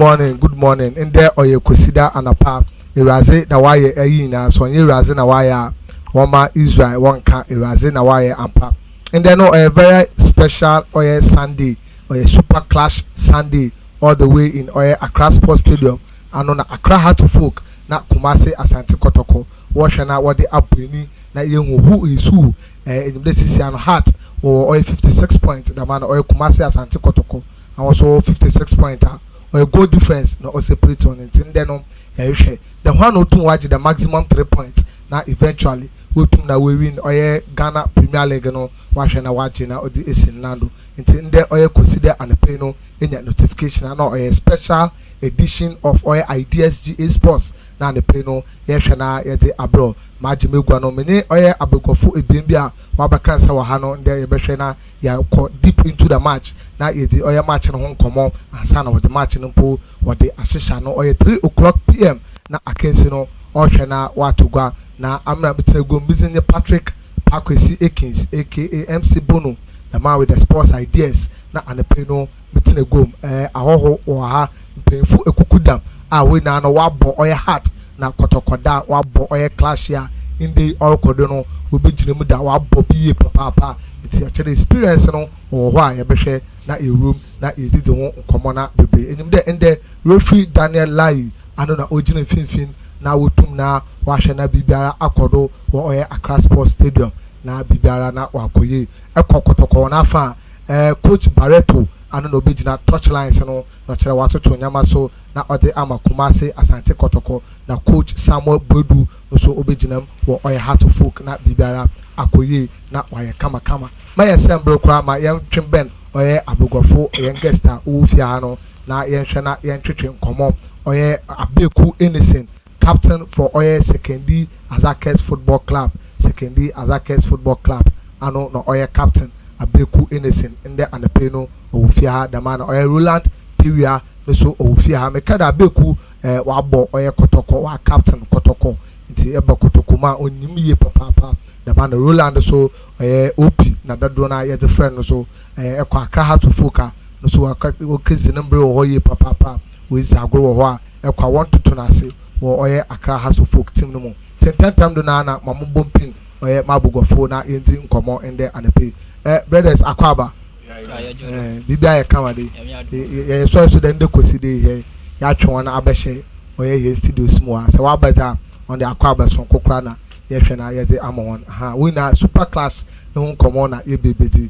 good morning. In there or you consider an apart. Eraze na waye ayina so eraze na waye woma Israel wonka eraze na waye ampa. And then no a very special oye Sunday or a super clash Sunday all the way in oye Accra Sports Stadium and on Accra Heart of Folk na Kumasi Asante Kotoko. Washana what the upbringing na yengu who is who in this is an heart or oye 56 points the man oye Kumasi Asante Kotoko and also 56 pointer or a goal difference no separate on it. And then no the one or two watch the maximum 3 points now eventually we win oye Ghana Premier League no washana watching na odi esinando until there oye consider an pay in your notification and or a special edition of oye IDSGA Sports na the pay no yeshana yede abro majime guano mene oye abekofo ebimbia wabaka nsa wahano nde yebehwena ya deep into the match na yedi oye match no ho nkomo ansa na wode match no po wode ahihya no oye 3 p.m. na akensi no ohwena watugwa na amra betrego mbizinye Patrick Pakwesi Ekins aka MC Bono the man with the sports ideas na anepeno betrego ahoho oha mpemfu ekukudam we na no wabo oye heart na kotokoda wabo oye clash ya inde orkodo no obegine mu da wabo biye papa iti actually experience no ho a yebehwe na e room na edidi ho nkomo na bebe enim de ende referee Daniel Lai ano na ogine finfin na wotum na wahwe na bibiara akodo wo oye Accra Sports Stadium na bibiara na wakoye ekokotoko na fa coach Barreto ano na obegina touchlines no na chere watoto nyama so na ode ama Kumasi Asante Kotoko na coach Samuel Bodu no so obegina wo oye Heart of Folk na bibiara akoye na waye kama ma yesembre kwa ma yentwemben oye abogofo yengesta ofia no na yenhwe na yentwetwe nkomo oye Abeku Innocent captain for oye Sekendi Azakes Football Club ano no oye captain Abeku Innocent inde anepeno ofia da man oye Roland Piria no so ofia me kada Abeku wabo oye Kotoko wa captain Kotoko nti eba Kotoko ma onimye papa da man Roland so opi na dado na ye friend no so ekwa Accra Heart of Folk no so okezi number wo ye papa we zagro wo ho a ekwa 1-2 na se wo oye Accra Heart of Folk team no mo tentam do na mambo mpin oye mabugofo na yenti nkomo ende anepe brothers Akwaba bibia ye kamade ye so den de koside he ya twon na abehye oye ye studios mu a se wa beta on the Akwaba so kokra na ye hwe na ye de amon we na super class no nkomo na ye bebedi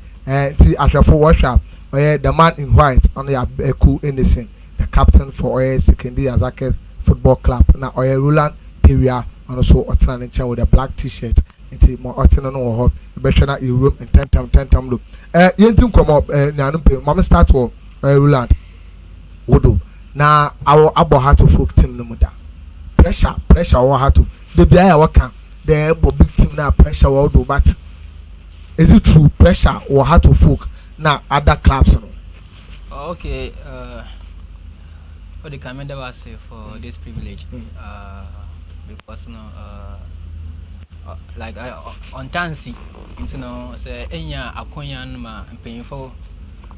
ti ahwefo washa oye the man in white on the Abeku Innocent the captain for oye Sekendi Azakes Football Club na oye Roland Peria and also otana nchen with a black t-shirt nti mo otana no ho behwe na e room in tentam look yenti nkomo na numpe mama start wo Roland wodo na our abo Heart of Folk team no muda pressure wo Heart of the bia ya waka the big team na pressure wo do but is it true pressure wo Heart of Folk na other clubs no? Okay, for the commander was for this privilege because like on Tansi say enya akonya ma mpanyimfo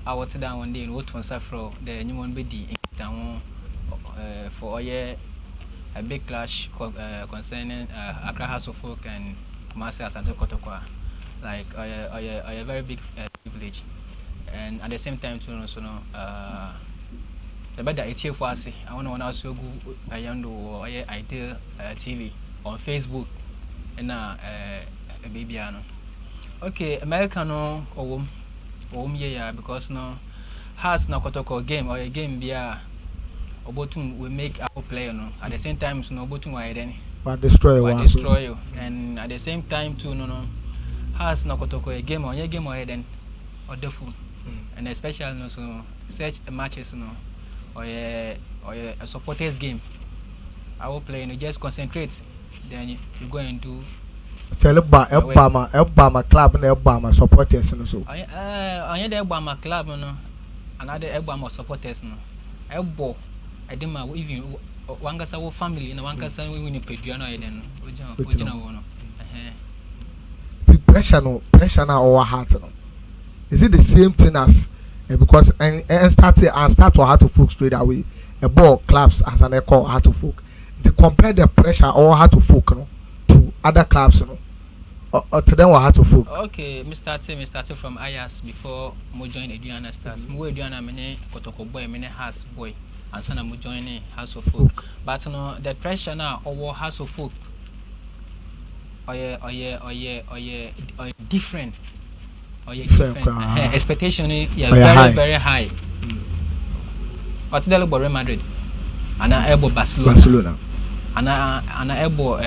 awot down one day what from safro the anyone be di down for a big clash concerning Accra Heart of Folk and Kumasi Asante Kotoko, like a very big privilege, and at the same time too the better it's here for us. I want to also go Idea TV on Facebook and baby okay Americano or yeah because no has no Kotoko game or a game via Obotum will make our player no at the same time no Obotum why then but destroy you and at the same time too no has no Kotoko a game or a game or then or the food and especially no so such matches no or a supporters game. I will play and just concentrate. Then you go and do. Tell Obama club and Obama supporters and so. I had the Obama club no, another Obama supporters no. Elbow, I didn't know even one guy's family and one guy's we win a Pedriano then. The pressure now or heart no. Is it the same thing as because and start to Heart of Folk straight away a ball clubs as an echo Heart of Folk. To compare the pressure or Heart of Folk no, to other clubs no, or to them or Heart of Folk. Okay, me started from Ayas before mo join Eduana Stars. Mo Eduana mene Kotoko boy, mene House boy, and sana mo join House of Folk. But no, the pressure now over House of Folk. Or different. Or different. Expectation very high. What's the Real Madrid? And I able Barcelona. And I able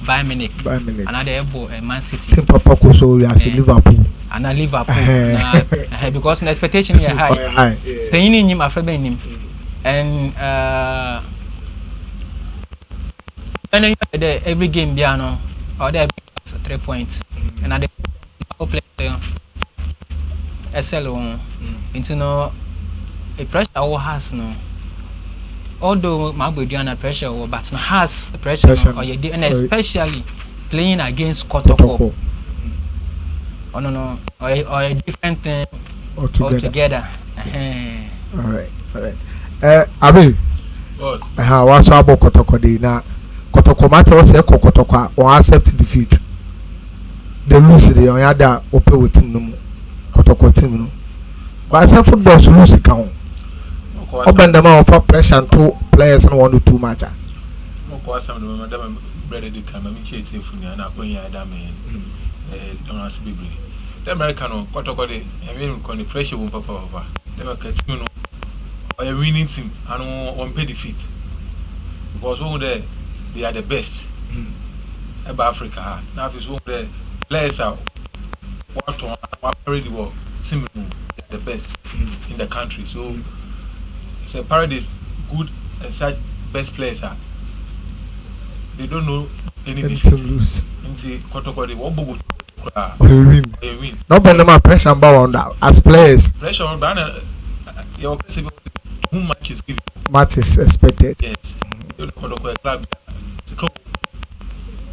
Bayern Munich. And I able Man City. Team Papa Koso we are Liverpool. And I Liverpool. Because the expectation is high. Paying him after him. And every game piano or there 3 points. And I play SL into no a pressure or has no. Although my body under pressure, but has pressure or you and especially playing against Kotoko. Oh no, or a different thing altogether. Alright. Abi, what's about Kotoko day now? Kotoko matter was a Kotoko or accept defeat. They lose the on other open with team Kotoko team. But some football to lose the count. Open the mouth for pressure and 2 players and 1 or 2 match. No question, Madam Brother, the Kamamichi, and Aponia Dame, don't ask Bibi. The American, Kotoko, I mean, con the pressure won't pop over. Never catch you know, or a winning team and one pay defeat. Because over there, they are the best about Africa. Now, if it's over there, players are what already were similar, the best in the country. So, it's a parody, good and such best players are. They don't know any defeat. Lose. Into Kotoko, they won't win. No, but no pressure on that as players. Pressure on banner. Your whom match is given. Match is expected. Yes. Kotoko club.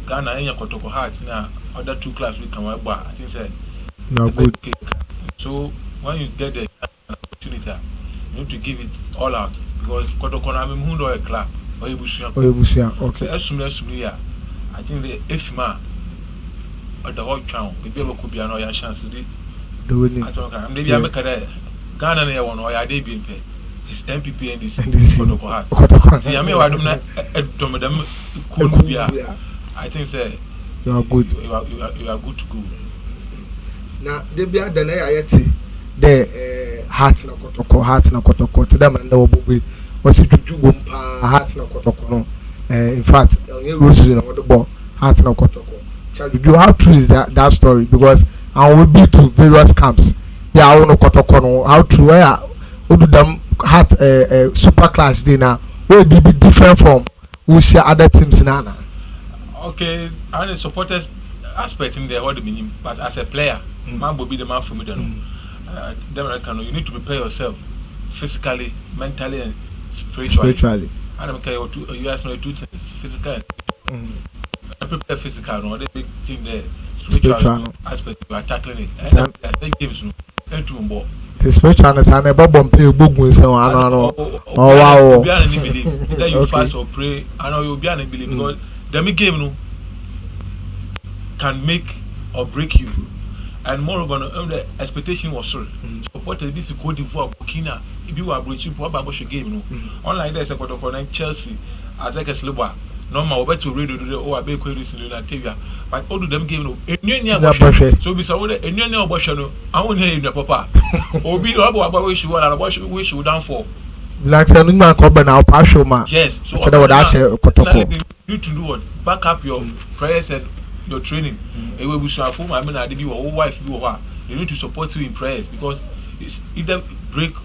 Ghana and Kotoko Hearts now. Other 2 clubs we can work. I think say you are good. So when you get the opportunity, you need to give it all out because Kotoko na me who do a club or Ebusia. Okay. I think the FMA or the whole town maybe could be another chance to do winning. Maybe I make a Ghana near one or I did be paid. It's MPP and this Kotoko Heart. I mean, I don't know. I think say you are good. You are good to go. Now, they be at the Nayati. The Heart na Kotoko to them and the Obubi was it to do Heart na Kotoko. In fact, Rosary na the ball Heart na Kotoko. You how true is that story? Because I will be to various camps. They are on Kotoko. No, how true? Where would them Heart super clash dinner will be different from we share other teams nana. Okay, and the supporters aspect in there what the meaning, but as a player, man will be the man for me. You need to prepare yourself physically, mentally, and spiritually. And I'm okay, you guys know 2 things: physical and prepare physical. No, they think the spiritual aspect you are tackling it. And that gives you the spiritual is an above pay book so I know. Oh wow! Either you fast or pray, I know you'll be unbelievable because the game no can make or break you. And moreover, the expectation was so. Supported this Cote d'Ivoire, Burkina, if you were breaching for a game, unlike this, a Chelsea, as like a slipper, normal, but to read the or a big queries in Latvia, but all of them game no. So, be so a new abortion, I won't hear you, Papa. Or be about wish you want, wish you down for. Like a man cover now, partial man. Yes, so what you need to do what? Back up your prayers and your training. I mean, I did your wife, you need to support you in prayers because it's either break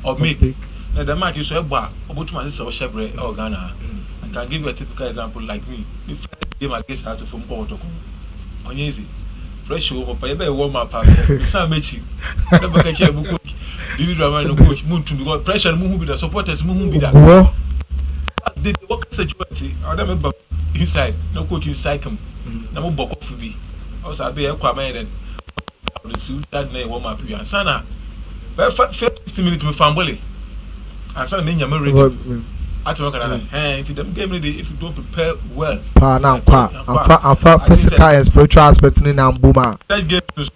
or make. Now, the match is so bad, about my sister Shebre or Ghana. I can give you a typical example like me. If I game against her from Porto, on easy. Fresh over, but you warm up. Some match, never catch a book. Do you drama no coach? Move to because pressure move with the supporters move with that. They work security. I remember inside, no coach inside come. No more for me. Also, I be a quaman and the suit that name warm up. You are sana. 50 minutes with family. and so many nyame ready at work and if you don't game ready, if you don't prepare well pa na kwa afa physical and spiritual aspect ni na mbuma that game is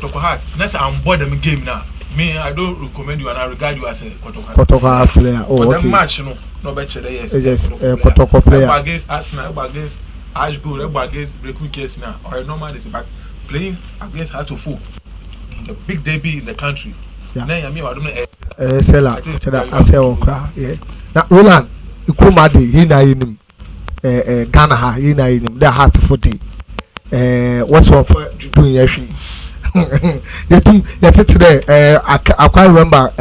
to heart next I'm bored them game now me I don't recommend you and I regard you as a Kotoko player. Oh, okay. The match no bet yes Kotoko player against Arsenal, against Ash Gold, against Breaking Case now or normal is but playing against Hearts the big debut in the country. Yeah. Now I mean I don't know Sela I say okra yeah. Na Roland Ikromade he na yinim Ghana ha he na yinim the Hearts day. What's one for doing yeshi yet today I can't remember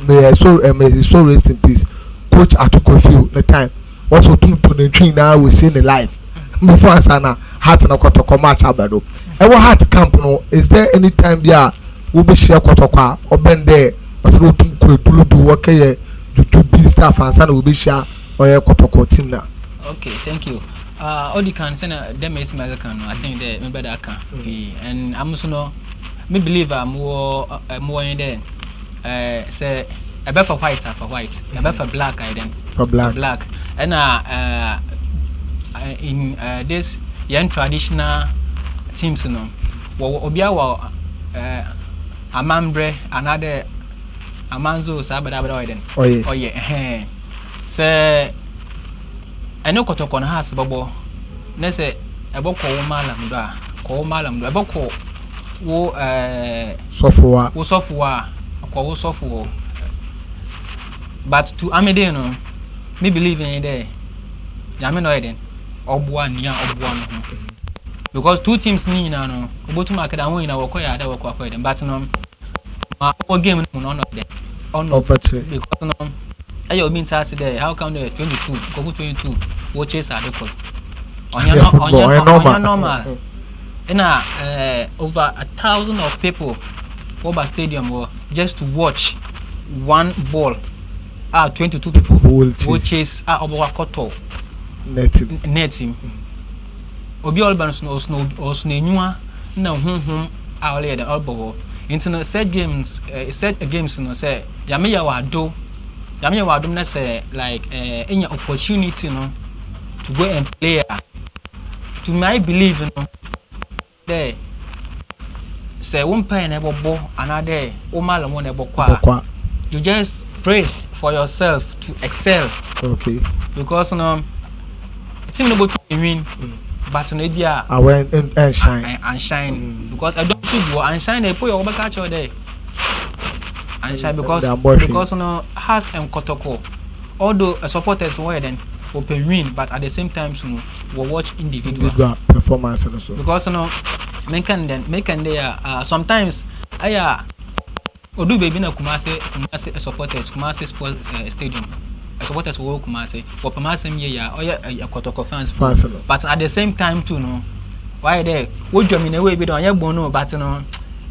may so rest in peace coach Atukofiu the time what's what to the train now we see in the live before Asana Heart na Kotoko match abado ewo Heart camp no is there any time there we be share Kotoko or bend there was what to do work here to be staff and Asana we be share or Kotoko team now. Okay, thank you. All the can send them is American. I think they maybe that can. And I'm also no. Me believe more in there. Say a better for white, for white. A better for black, I then. For black. Black. And in this young traditional teams, you know, Obia Amambre another Amanzo Sabada then. Oh yeah. Oh yeah. Say. I know Kotoko na has babo. Nese ebo ko malam do ebo ko wo software but to amede no me believe in there yame no eden oboa nia oboa no because two teams ni na no obotum akada won ina wokoya ada woko akoya but no ma o game no no there because no ayo mean task there how come the 22 go for 22 watches are the call on normal over 1,000 of people over stadium or just to watch one ball 22 people will chase over koto net team obi olban no nyua na honhom awle the elbow into set games no say yameya wado na say like any opportunity no to go and play to my believe no there say one pay na bobo another o malam won e bokwa you just pray for yourself to excel. Okay, because no team no go to win but no bia and shine because I don't see go and shine e put your back at there and shine because no has and Kotoko although supporters were then open win but at the same time no we watch individual performance also because no make there sometimes aya odu baby na Kumasi supporters Kumasi sports stadium supporters wo Kumasi wo permasem ye ya oya Kotoko fans but at the same time too no why there wo dwam na way be don ye gbon no but no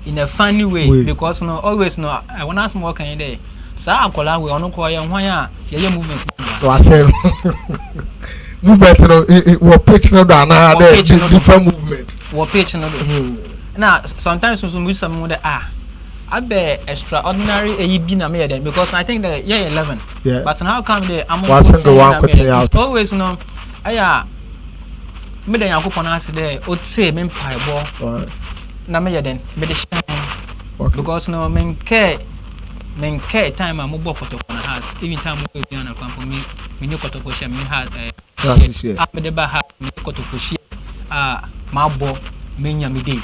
in a funny way because no always no I want ask more can there sa akola we ono ko ye hwan a ye movement wa say movement no wo pitch no da na there different movement wo pitch no do now sometimes we some the abe extraordinary bi na me then because I think that 11 but how come the I'm always no aya me den yakopon ase there o tse me mpai bo na me then me the shine because no men care time am bo Kotoko na house even time we dey na camp me ni Kotoko share me has me the ba ha me Kotoko share ma bo me nya me dey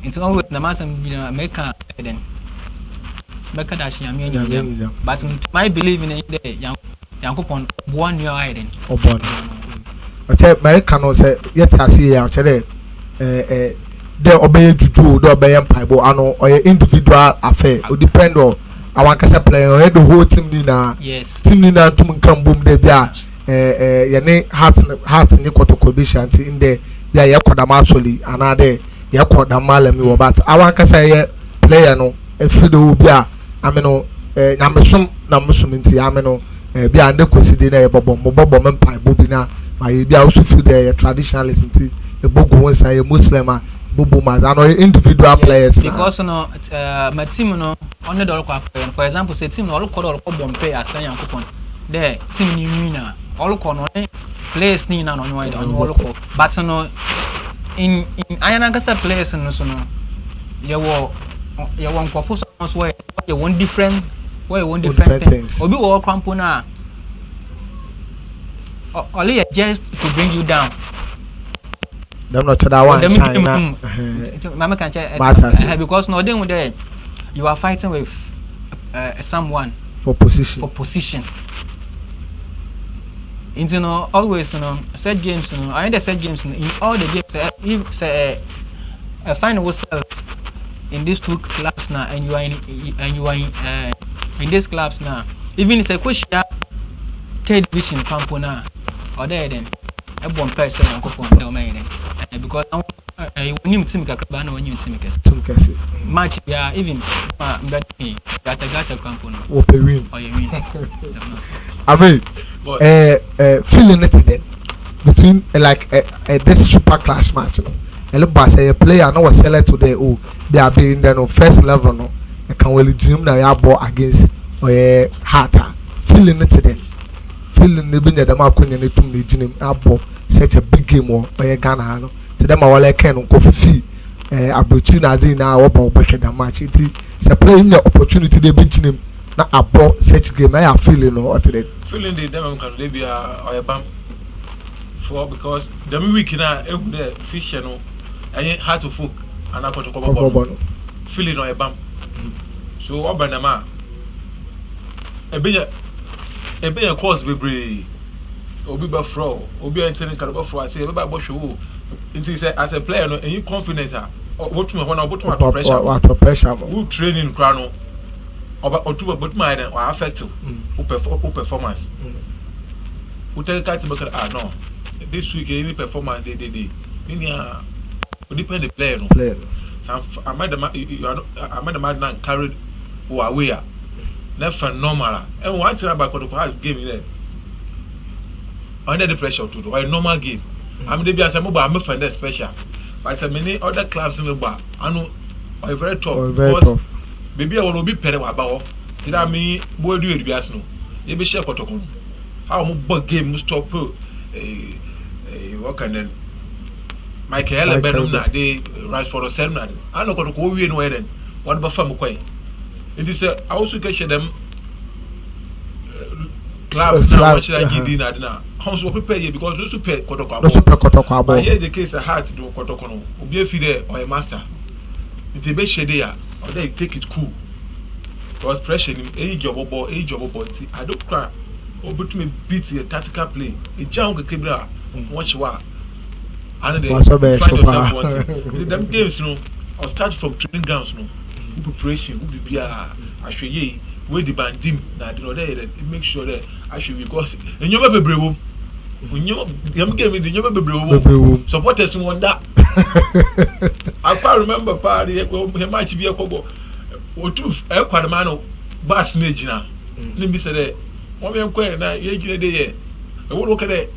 it's always the master make then make that she am but my believe in the yankopon one year then obon okay America no say yet see ya chere the obey juju the obey empire ano or individual affair o depend on our kasa player the whole team ni na team ni na tum kan bom de bia ye ne heart ni Kotoko bi shanti in the ya yakoda masoli anade yakoda malami wo but our kasa ye player no efi de obi a ameno nyamesom na musuminti ameno bia ande kwesidi na ye bobo mempai bobi na ma ye bia also feel the traditionalist nti ebogu won say muslim a Bobo mas and individual players because no my team no on the for example say team no all call bompe as yan coupon there team ni winner all call no players ni na no why all call but no in ayana kasa players no so no you want for so where you want different things obi wo crampo na only just to bring you down. Them not that one China. Mama can check because no then there you are fighting with someone for position. You know always set games I the set games in all the games if say find yourself in these two clubs now and you are in these clubs now even if a question third division camp now or there then a bomb person and coupon no man because when you team kakaba na when you team kesi match yeah even gata campaign or win or you win I mean feeling it then between like this super clash match and look back say a player no was select today they are being the first level no I can well dream na ya ball against or harder feeling it then feeling the been the makunya ne tum ne ginem abo such a big game or Ghana no to them all can go for fee abrochi na dey na oba obehwe da match it say playing the opportunity they be ginem na abo such game I feeling no what the feeling the them can dey be or bam for because the week na the fish no and hard to folk and I got to cover feeling or bam so obanama e be a course bebre obi ba fro obi entering can ba fro I say e ba bo hwe it is as a player no any confidence what me when about pressure who training kra no oba otuba but my then affect who performance who tell cat make no this week any performance they meaning depend the player no am I the man carried who away na phenomenal and one thing about the game there under the pressure to do a normal game I'm the be as I'm find special but many other clubs in the bar I know are very tough because baby I will be pere wa ba did I mean boy do it no you be share protocol how mo bug game mo stop what can then Michael Benham na they rise for the same I know protocol we no then what ba fam kwai it is I also can share them clubs now what should I give dinner na how so prepare you because those super protocol but here the case a hard do protocol no obi afi there or a master it be share there or they take it cool because pressure him age of ball I don't cry obi to me beat the tactical play e jam kekebra watch wa and they find yourself wanting them games no or start from training grounds no preparation who be ahweye we the bandim na the other make sure that actually because enyoba bebrewo yam game the enyoba bebrewo supporters wonder I can't remember party he match be akobo otu e kwadema no bus na gina ni bi say there won be enko na ye gina dey here e wo look at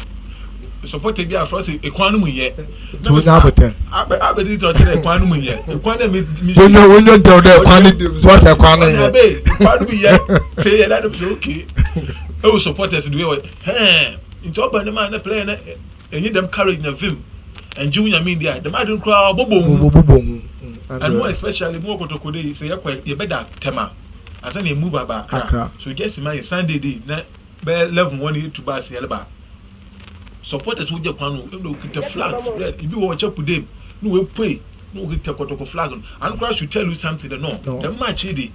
support be afro say ekwan no mu ye to na better abedi to dey ekwan no mu ye ekwan na me when you do there ekwan what ekwan ye ekwan bi ye say ye that be okay e supporters do we into open the man play na any them courage na film and junior media the man don't cry bobo and more especially more kotokode say you better tema as na move aba so just imagine Sunday day na be 11 to bus yelba supporters who just kwanu e no kita flags red if you watch up them no we pay no we take kotoko flag and crash should tell you something no the match dey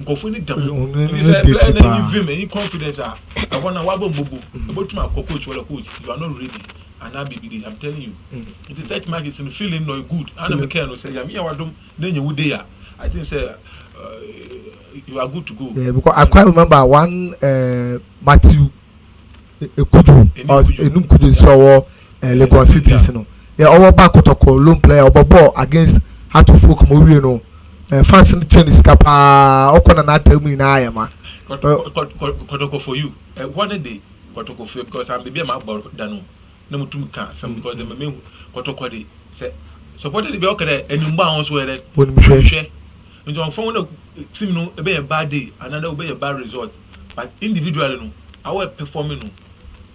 nkofo ni dam ni say play na you vim any confidence I wanna wabo bobo about my coach wala coach you are not ready and now baby I'm telling you it is that match is in feeling no good and I'm can say ya me wadom na nya wude ya I think say you are good to go yeah because I quite remember one Matthew Ekuju Enum Kuju so Lagos City no yeah our back kotoko lone player obobo against Heart of Folk mo wie no fans in tennis kapa okona na tell me na ayama kotoko for you one day kotoko for because I'm be my about dano na mutum ka some because them me kotoko dey say supported the be okay and you bound so that When we share into on phone team no be a bad day another will be a bad result but individually no our performing no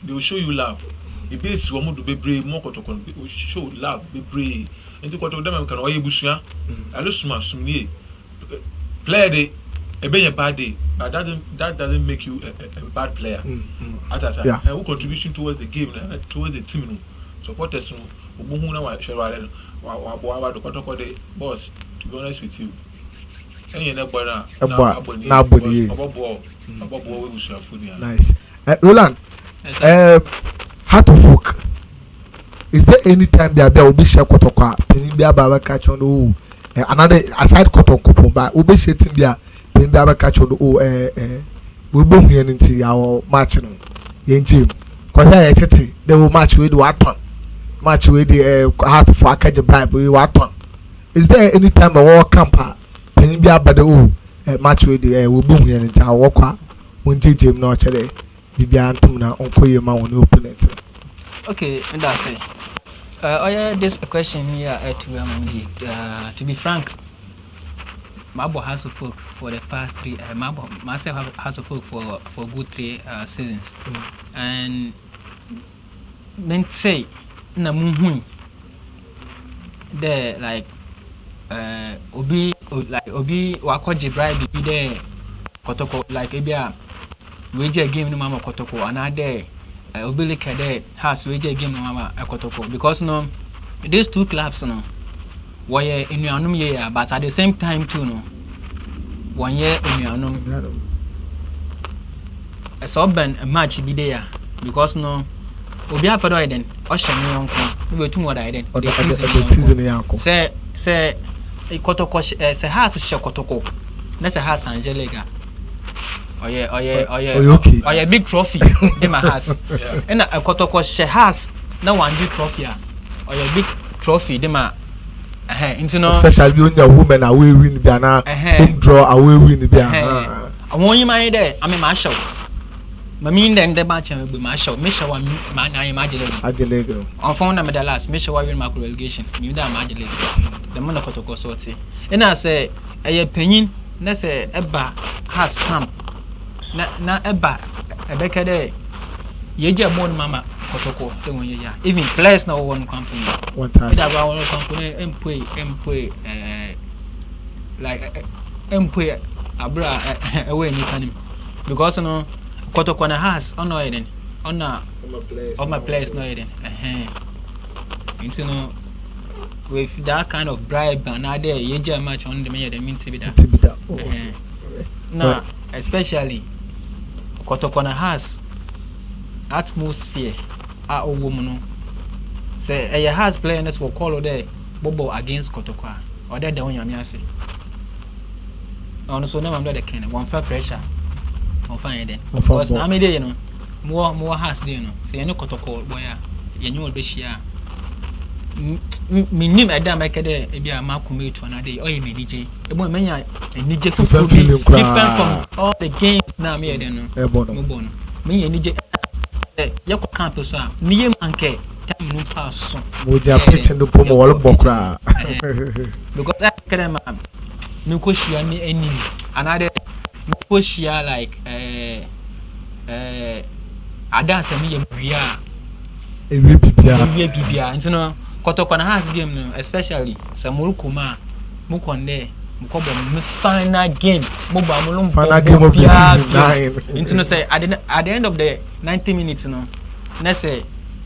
they will show you love if this one to be brave more kotoko will show love be brave into kotoko them can oye busua alusuma sumie player day a be a bad day but that doesn't make you a bad player at that time and who contribution towards the game towards the team no supporters no obuhu na wa share wa do kotoko the boss to be honest with you enye na gbara na aboni obobo we busuafo ni nice Roland Heart of Oak, is there any time there will be share kotoko penin bia ba catch on oh another aside kotoko ba will be shitting bia penin bia catch on oh we be hu nti our match no yen gym cause I tete they will match with what match with the Heart of Oak catch bribe we what is there any time a war camper penin bia ba the oh match with the we be hu nti our kwa won gym no chere bibia antum na onkoye ma won opponent. Okay, that's it. Yeah, this question here to be frank, Mabo has of folk for the past 3 myself has of folk for good 3 seasons. And then say na munhui there like obi wakoje bribe be there kotoko like ebia wager game no mama kotoko another obele kede has wager game no mama kotoko because no these two clubs no were enuanum ye but at the same time too no one year enuanum so ben a match be there because no obi apedo iden o shame yonko we betum wada iden o the season yanko say kotoko say has she kotoko na say has Angelica oh yeah big trophy in my house and a kotoko she has na one big trophy oh yeah big trophy de ma into no especially when your woman away win bi na home draw away win bi I want you my there I mean my show my mean then the match will be my show me show my na imagine on phone na me the last me show win my relegation me da imagine the man kotoko sorty and I say a penyin na say eba has camp na eba ebeka de yeje mon mama kotoko de won ya even players na one company one time that one company employ like employ abra away ni kanim because no kotoko na has on eden on my players no eden into no with that kind of bribe and there yeje match on the me the mean to be that no especially kotokona has atmosphere a woman say a has players for call there bobo against kotokwa or that the one yami say on so now I'm not the kind one fair pressure on fine then because na me dey you know more has dey you know say any kotoko boy ya nyu be shia minim eda make there e bia ma commit na dey oye me DJ e mo menya DJ fufu different from all the games na me dey no e bono me DJ ye ko camp so a me yem anke time no pass so mo ja pitch no pomo wol bokra because I can me ko shia ni enemy another me ko shia like adanse me yem bia ewe bibia you know kotoko na has game no especially samuru kuma mukonde mukobo me final game moba mulum final game of the season 9 into no say at the end of the 90 minutes no na say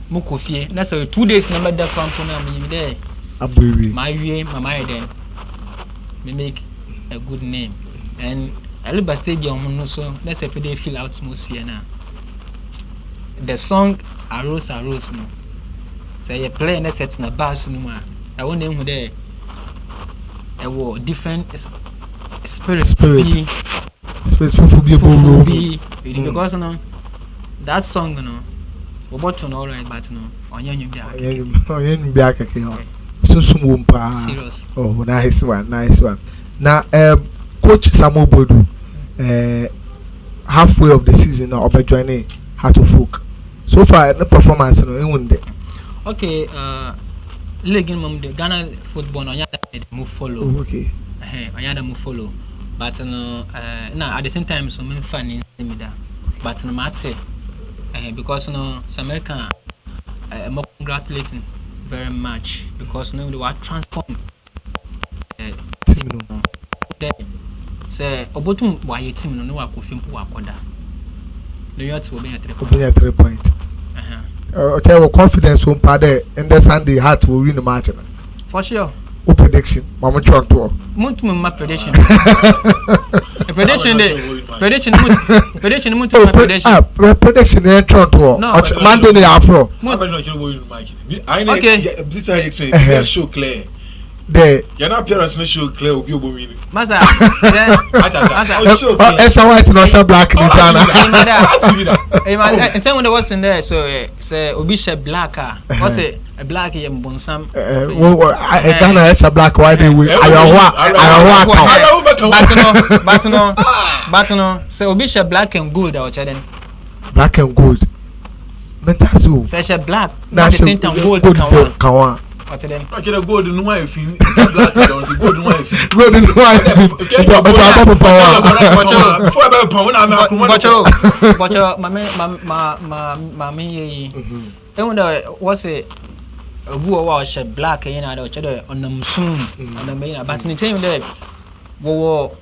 mukofie na say 2 days na beda camp na me there abwewe my wie mama then me make a good name and Aliba Stadium no so na say they feel atmosphere na the song arose no say you play na set na bass no ma I want them there a war different spirit fufu be because no that song no we bought on all right but no onye bia keke susum wumpa serious oh nice one now coach Samuel Bodu halfway of the season now obe joining Heart of Oak so far the performance no enwunde okay league in mum the Ghana football on move follow. Okay. On yada move follow. But no at the same time so many fan in me that. But no matter because no some American more congratulating very much because no they were transformed. Say obotum why your team no wa Kofi Mpo akoda. No you to be 3 points. Tell your confidence won't pardon and the Sunday Heart will win the match. For sure. O prediction, Mama Toronto. Montum my prediction. Prediction prediction prediction in Toronto. No, Monday Afro. Okay. This I explain. Show clear. There. You're not appearance no show clear obi obomi. Masa. Esa white no say black in Ghana. And tell when there was in there so say obi she black what's it a black yem bonsam. Ghana esa black why they we ayawa but no say obi she black and gold or chaden. Black and gold. Mentasu. Say she black na the same time gold kan wa. What's it then? Okay, the gold no one fin. Black gold no one fin. Gold no one. But mama ye. Wonder what's it? A boy was black and I don't on the soon on the main but in the there wo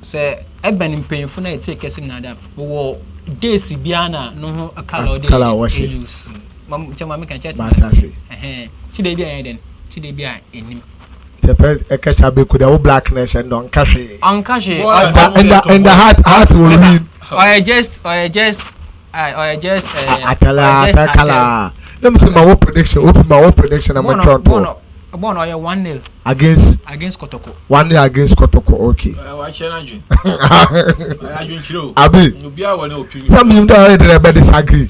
say Eben in painful night take a signal that wo days biana no a color use. Mamma can chat. Chide bia eden chide bia enim tepe ekecha be could the blackness and don't cash it and the heart will win or just Atala let me see my own prediction open my own prediction I'm Toronto born or 1-0 against Kotoko 1-0 against Kotoko okay Abi some you don't disagree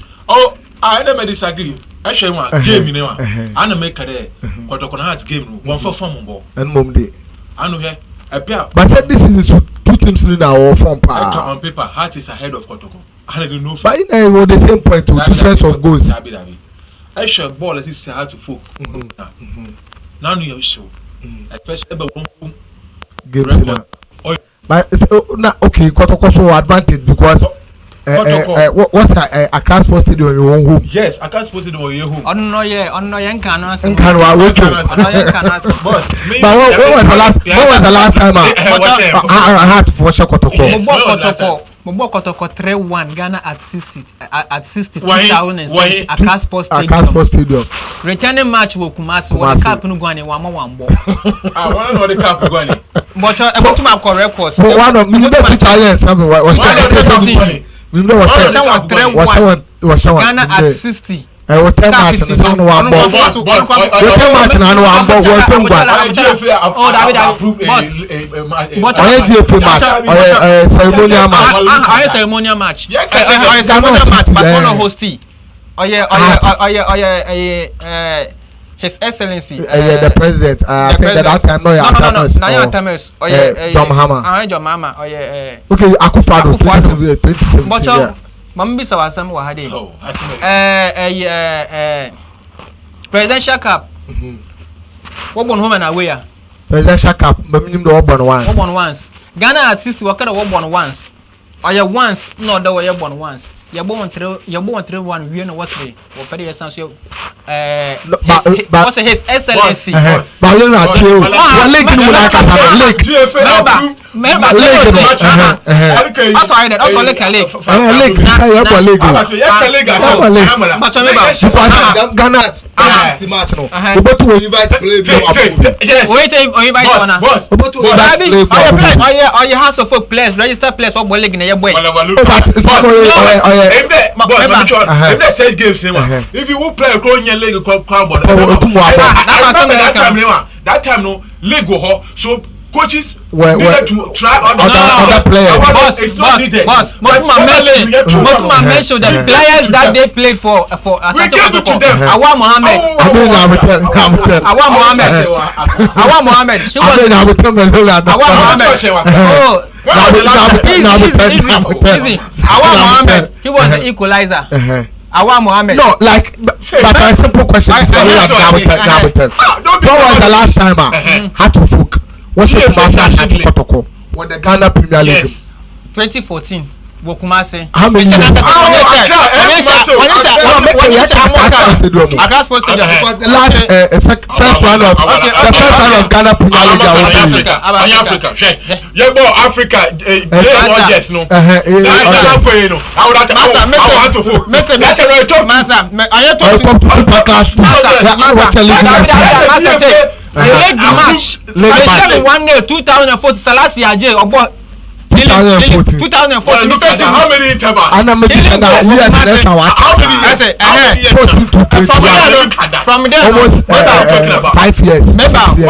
I never disagree. Actually, one game in one. I don't make a Kotoko Hearts game. One for ball. And Monday. I know here. But said this is two teams in our form. On paper, Hearts is ahead of Kotoko. I don't know. But in the same point, to difference of goals. Actually, ball is hard to folk. Now you show. Especially one games. But okay, Kotoko so advantage because. What's a class posted on your own home? Yes, I can't post it on your home. On no, can But when was the last time I had for Kotoko? Kotoko 3-1 Ghana at 60,006 at Casport Stadium. Returning match will Kumasi what the cap no go and one ball. One of the cap go and. But I want to make records. One of me was Ghana at 60. I will tell match and one ball. Match and one ball. Oh, David, ceremonial match. But one hosty. His Excellency, the President. I think that time no, John Mahama. John Mahama. Okay, Akufo-Addo 2017. But Mambi Sawasam Wahade. Presidential Cup. What won home and away? Presidential Cup. Mamim once. Ghana at 60. What kind of won once? Or you once? No, that way you won once. You're born 3-1. We know what's the. What for the essence? What's his Excellency? If you will play a Colonial League club, that time no league go so coaches needed to try other players. It's not needed. Motuma mentioned the players that they played for. We gave it to them. Awa Mohammed. She was. Awa Mohammed. He was the equalizer. Awa Mohammed. No, like, but a simple question. What was the last time had to folk? What's the last time protocol? When the Ghana Premier League? 2014. Wokumase. How many years? Accra Sports Stadium. The last first round of Ghana Premier League. Africa. Africa. Yes, no. Match. 2014 Salasi Aje Obo 2014. How many intervals? And I'm yes, from there almost 5 years. 6 years.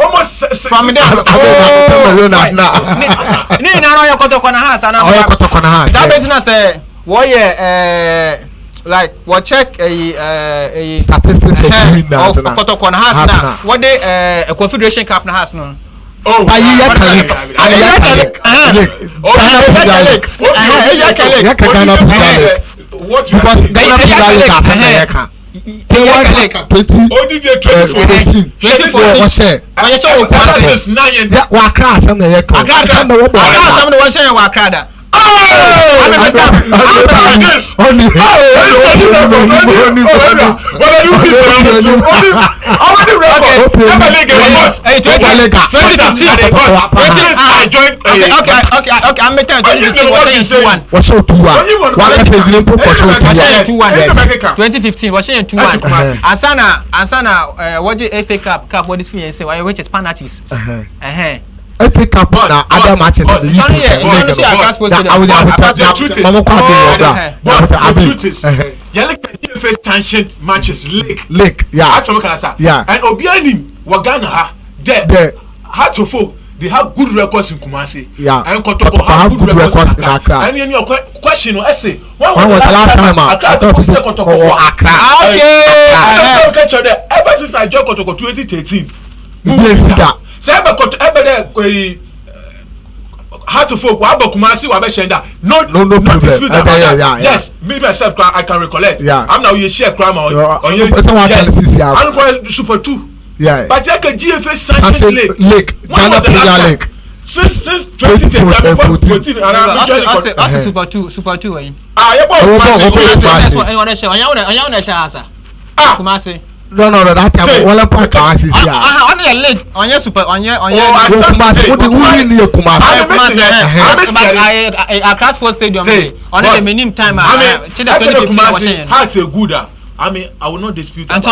Almost from there. Like what check a statistics of Kotoko has now. What the a Confederation Cup has now. Oh, I'm making 2015 Washington 2-1. Asana what the FA Cup what is free and say which is penalties. FA Cup na other matches in the first tension matches Lake, yeah. And Obianim Wagana there had to folk. They have good records in Kumasi. Yeah. And Kotoko have good records in Accra. And in your question or essay, when was the last time Accra? Okay. Ever since I joined Kotoko 2013. How to folk Kumasi Wabeshenda. No problem. Yes, me myself I can recollect. Yeah. I'm now you share crime on your Super 2. Yeah. But like a GFA sanction Lake, Ghana Premier League. Since 2014, and I'm Super 2. Kumasi. No, that time. Well, Kumasi. On your leg, on your super, on your Kumasi. What do you mean, Kumasi? Accra Sports Stadium. On the minimum time. How's a good? I mean, I will not dispute that.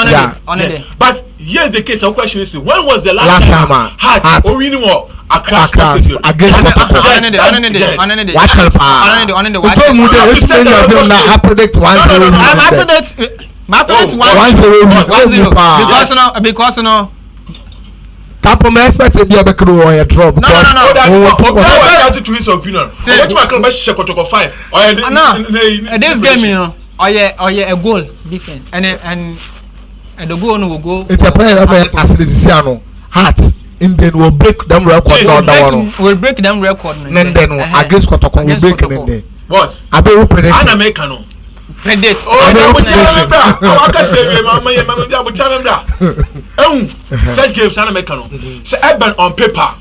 But here's the case. Our question is: when was the last time Heart or minimum Accra against because you know. Couple me expect to be a back or a drop. No. To his opinion. What you can make Kotoko 5? This game, you know, or a goal different, and the goal will go. It's a player as the Heart. In then will break them record. We'll break them record. Then against Kotoko will break them in there. What? I be prediction. Americano. Predict. First game San Americano. So Eben on paper.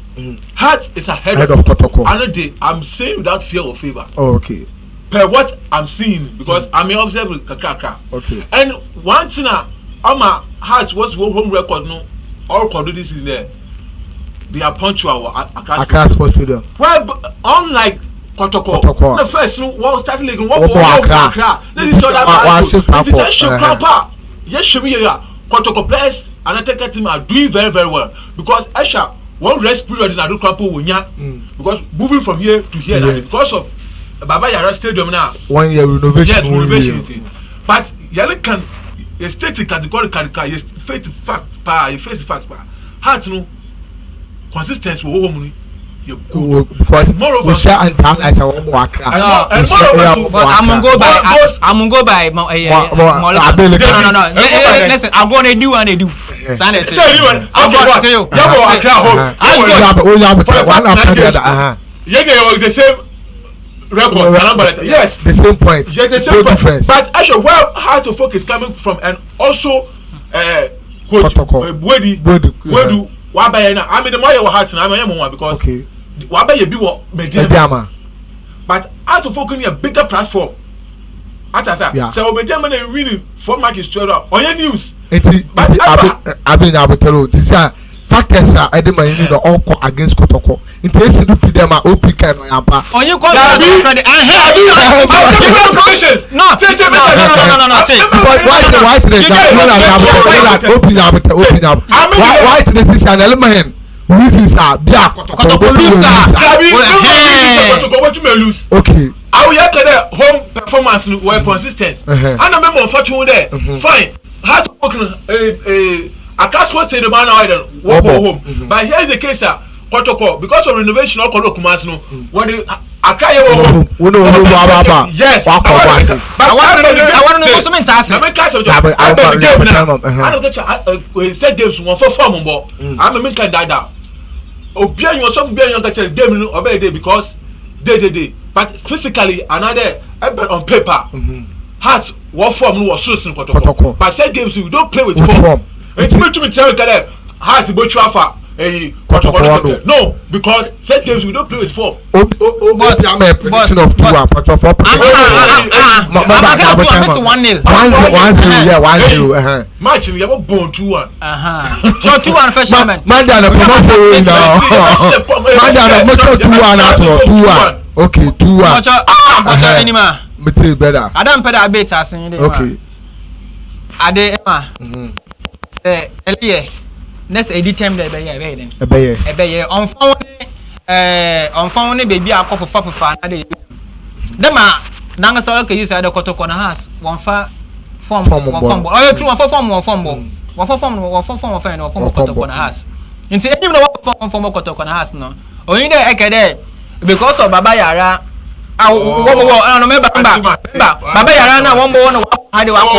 Heart is ahead of Kotoko. Another day, I'm saying without fear or favor. Oh, okay. Per what I'm seeing, because I may observe with Kakaka. Okay. And one thing, my Heart was home record no. All record this is there. They are punctual Accra Sports Stadium. Well, unlike Kotoko. The first one started like one Accra. This is other yes, show me Kotoko players and I take team are doing very, very well because Esha one rest period in Adu Krampo Wunya because moving from here to here because of Baba Yara Stadium now 1 year renovation. Yes, renovation. But Yale can a state categorically face facts Heart no consistency wo home because we share and town as a Accra. I'm go by listen, I'm going to do and they do. I'm going to tell you. The same record. Yes, the same point. Yeah, the same point. Difference. But actually, where Heart of Folk is coming from, and also, coach Wedu, Wabayana. I mean, the more you heart, and I'm one because Wabay be what Mediama. But Heart of Folk in a bigger platform. So Mediama really format is straight up on your news. I've been able to this factors are I demand you know all against Kotoko. In case you do them are OP can yampa. On you call no. Why to this is an element? Loses are okay. I will get the home performance were consistent. And I remember unfortunately there. Fine. Has spoken I can't what say the man either walk home. But here's the case, protocol because of renovation or Kolokumas no when the Akaya home. Yes, I want to know something to ask. I said games one for form, I'm a minka dada. Obian yourself being your game obey day because day. But physically another on paper. Heart what form was sourcing protocol. But said games we don't play with form. It's going to be tell that Heart to both trafa no, because set games we don't play with form. Boss, I'm a prediction of 2-1, but for 4. 1-0. Yeah, 1-0. Match we have born 2-1. So 2-1 first man. Man down the promotion now. Man down the motor 2-1 after 2-1. Okay, 2-1. Anima. Me better. I don't pay that bait as in okay. Ade Emma. Elie. Next edit time there be here. On phone baby akọ fofa na dey. Dem a nanga so okay use the Kotoko na house. One form. Oh you true one form. One form Kotoko na house. Nti enyim na one form Kotoko na house no. Oyin dey ekede because of Baba Yara. No member Baba Yara na one boy no how they walk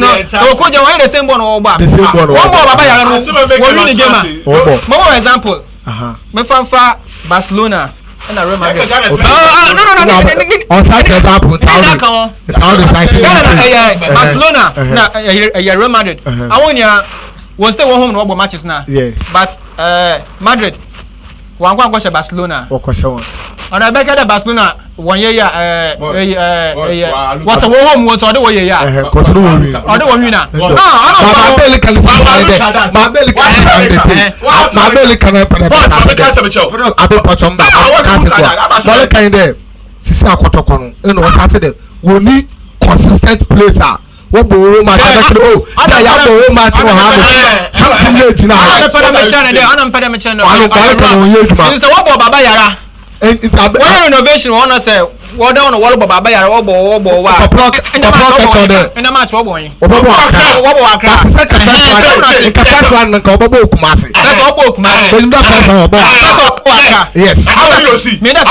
no so ko je why the same one oba the same one Baba Yara no we win the game more example me fanfa Barcelona and Real Madrid no on site example town the site Barcelona na Real Madrid I want ya was stay home no matches na but Madrid one go Barcelona o question one on I back at Barcelona 1 year what's a home what's other way yeah continue other one winner my belly can my belly can abo pachom ba kind there sisi akotoko no e no start there we need consistent player wo bo match da ya bo match no ha so village na ana peda me channel so wo bo Baba Yara when renovation we wanna say we down on wall Baba Yara wo bo wa in the match wo bo yin wo bo akra second first one nka wo bo Kumasi when that first one wo bo yes how you see me that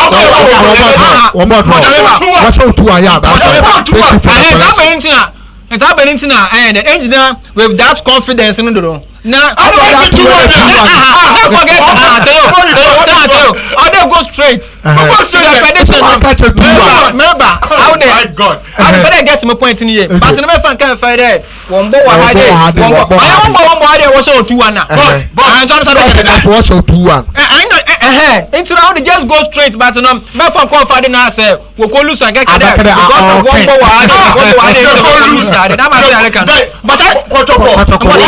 wo bo what's on 2 ya it's happening now and the engineer with that confidence in the now they go straight to the prediction remember how they my god I better get my point in here but no fan can find it one boy was so 2-1 now boss that was so 2-1 into now they just go straight but no me fan confident now say we go lose and get there because of one boy that man say I can but I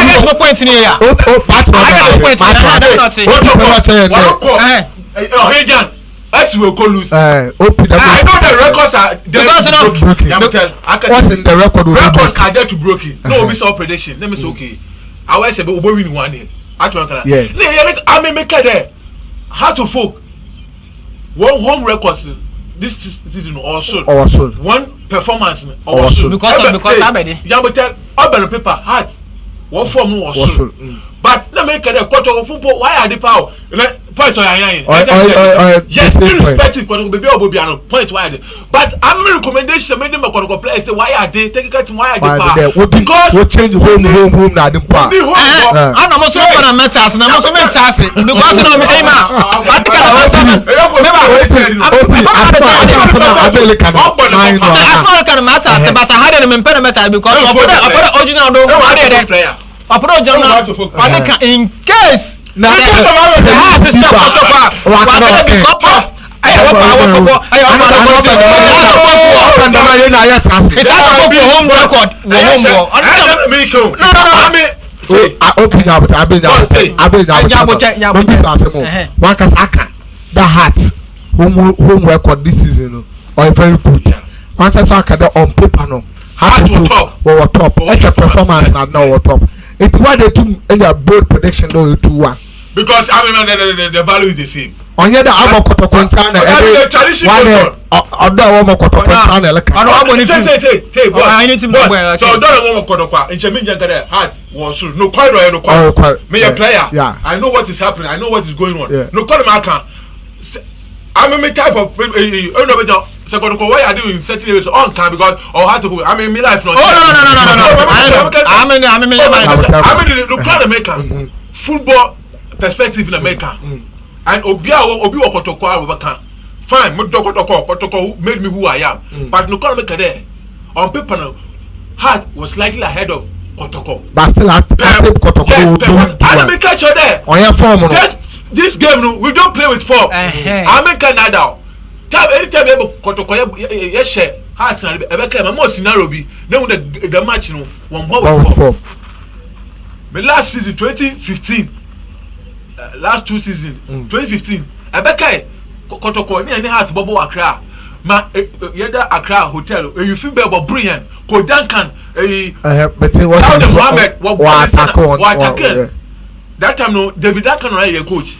get my point in here as we go lose. I know the records are broken. What's in the record? Records are there to broken. No, we saw prediction. Let me say okay. I will say we win 1-0. I mean make there. How to folk. One home records this season also. One performance also. Because I bet. Yeah, but tell on paper Heart. What form was so. but na make the quarter of football why are the power point or yes irrespective quarter be obobiano point why but I'm recommendation make them quarter players say why are they take it why are they power because we change home na dem pa and I'm also for matters na I'm also matters because no me ma American matters but I had them pen matter because of original do player Apro Jonah in case na home record this season or very good. Once I saw on paper no how top extra performance now top. It's why they took in their bold prediction though 2-1. Because I mean the value is the same. On the other Kotokontana every one other one Kotokontana like I need to know so don't want Kotokwa in Cheminja heart was no corridor no corridor. Me a player. Yeah. I know what is happening. I know what is going on. Yeah. No corridor I can. I'm a type of so why are doing certain areas on time because or how to I mean my life not. Oh no. I'm in the crowd American football perspective in America and obi wa Kotoko Abubakar fine me Kotoko made me who I am but no crowd America there on paper no Heart was slightly ahead of Kotoko but still active Kotoko and make catch there on your form this game no we don't play with form America now anytime you Kotoko yes share Heart na Ebeka my more scenario be then the match no one more with form. Me last season 2015 last 2 seasons 2015 Ebeka Kotoko ni any Heart Bobo Accra ma yeda Accra hotel you feel be about brilliant ko Duncan but it was Mohammed what that time no David Duncan right your coach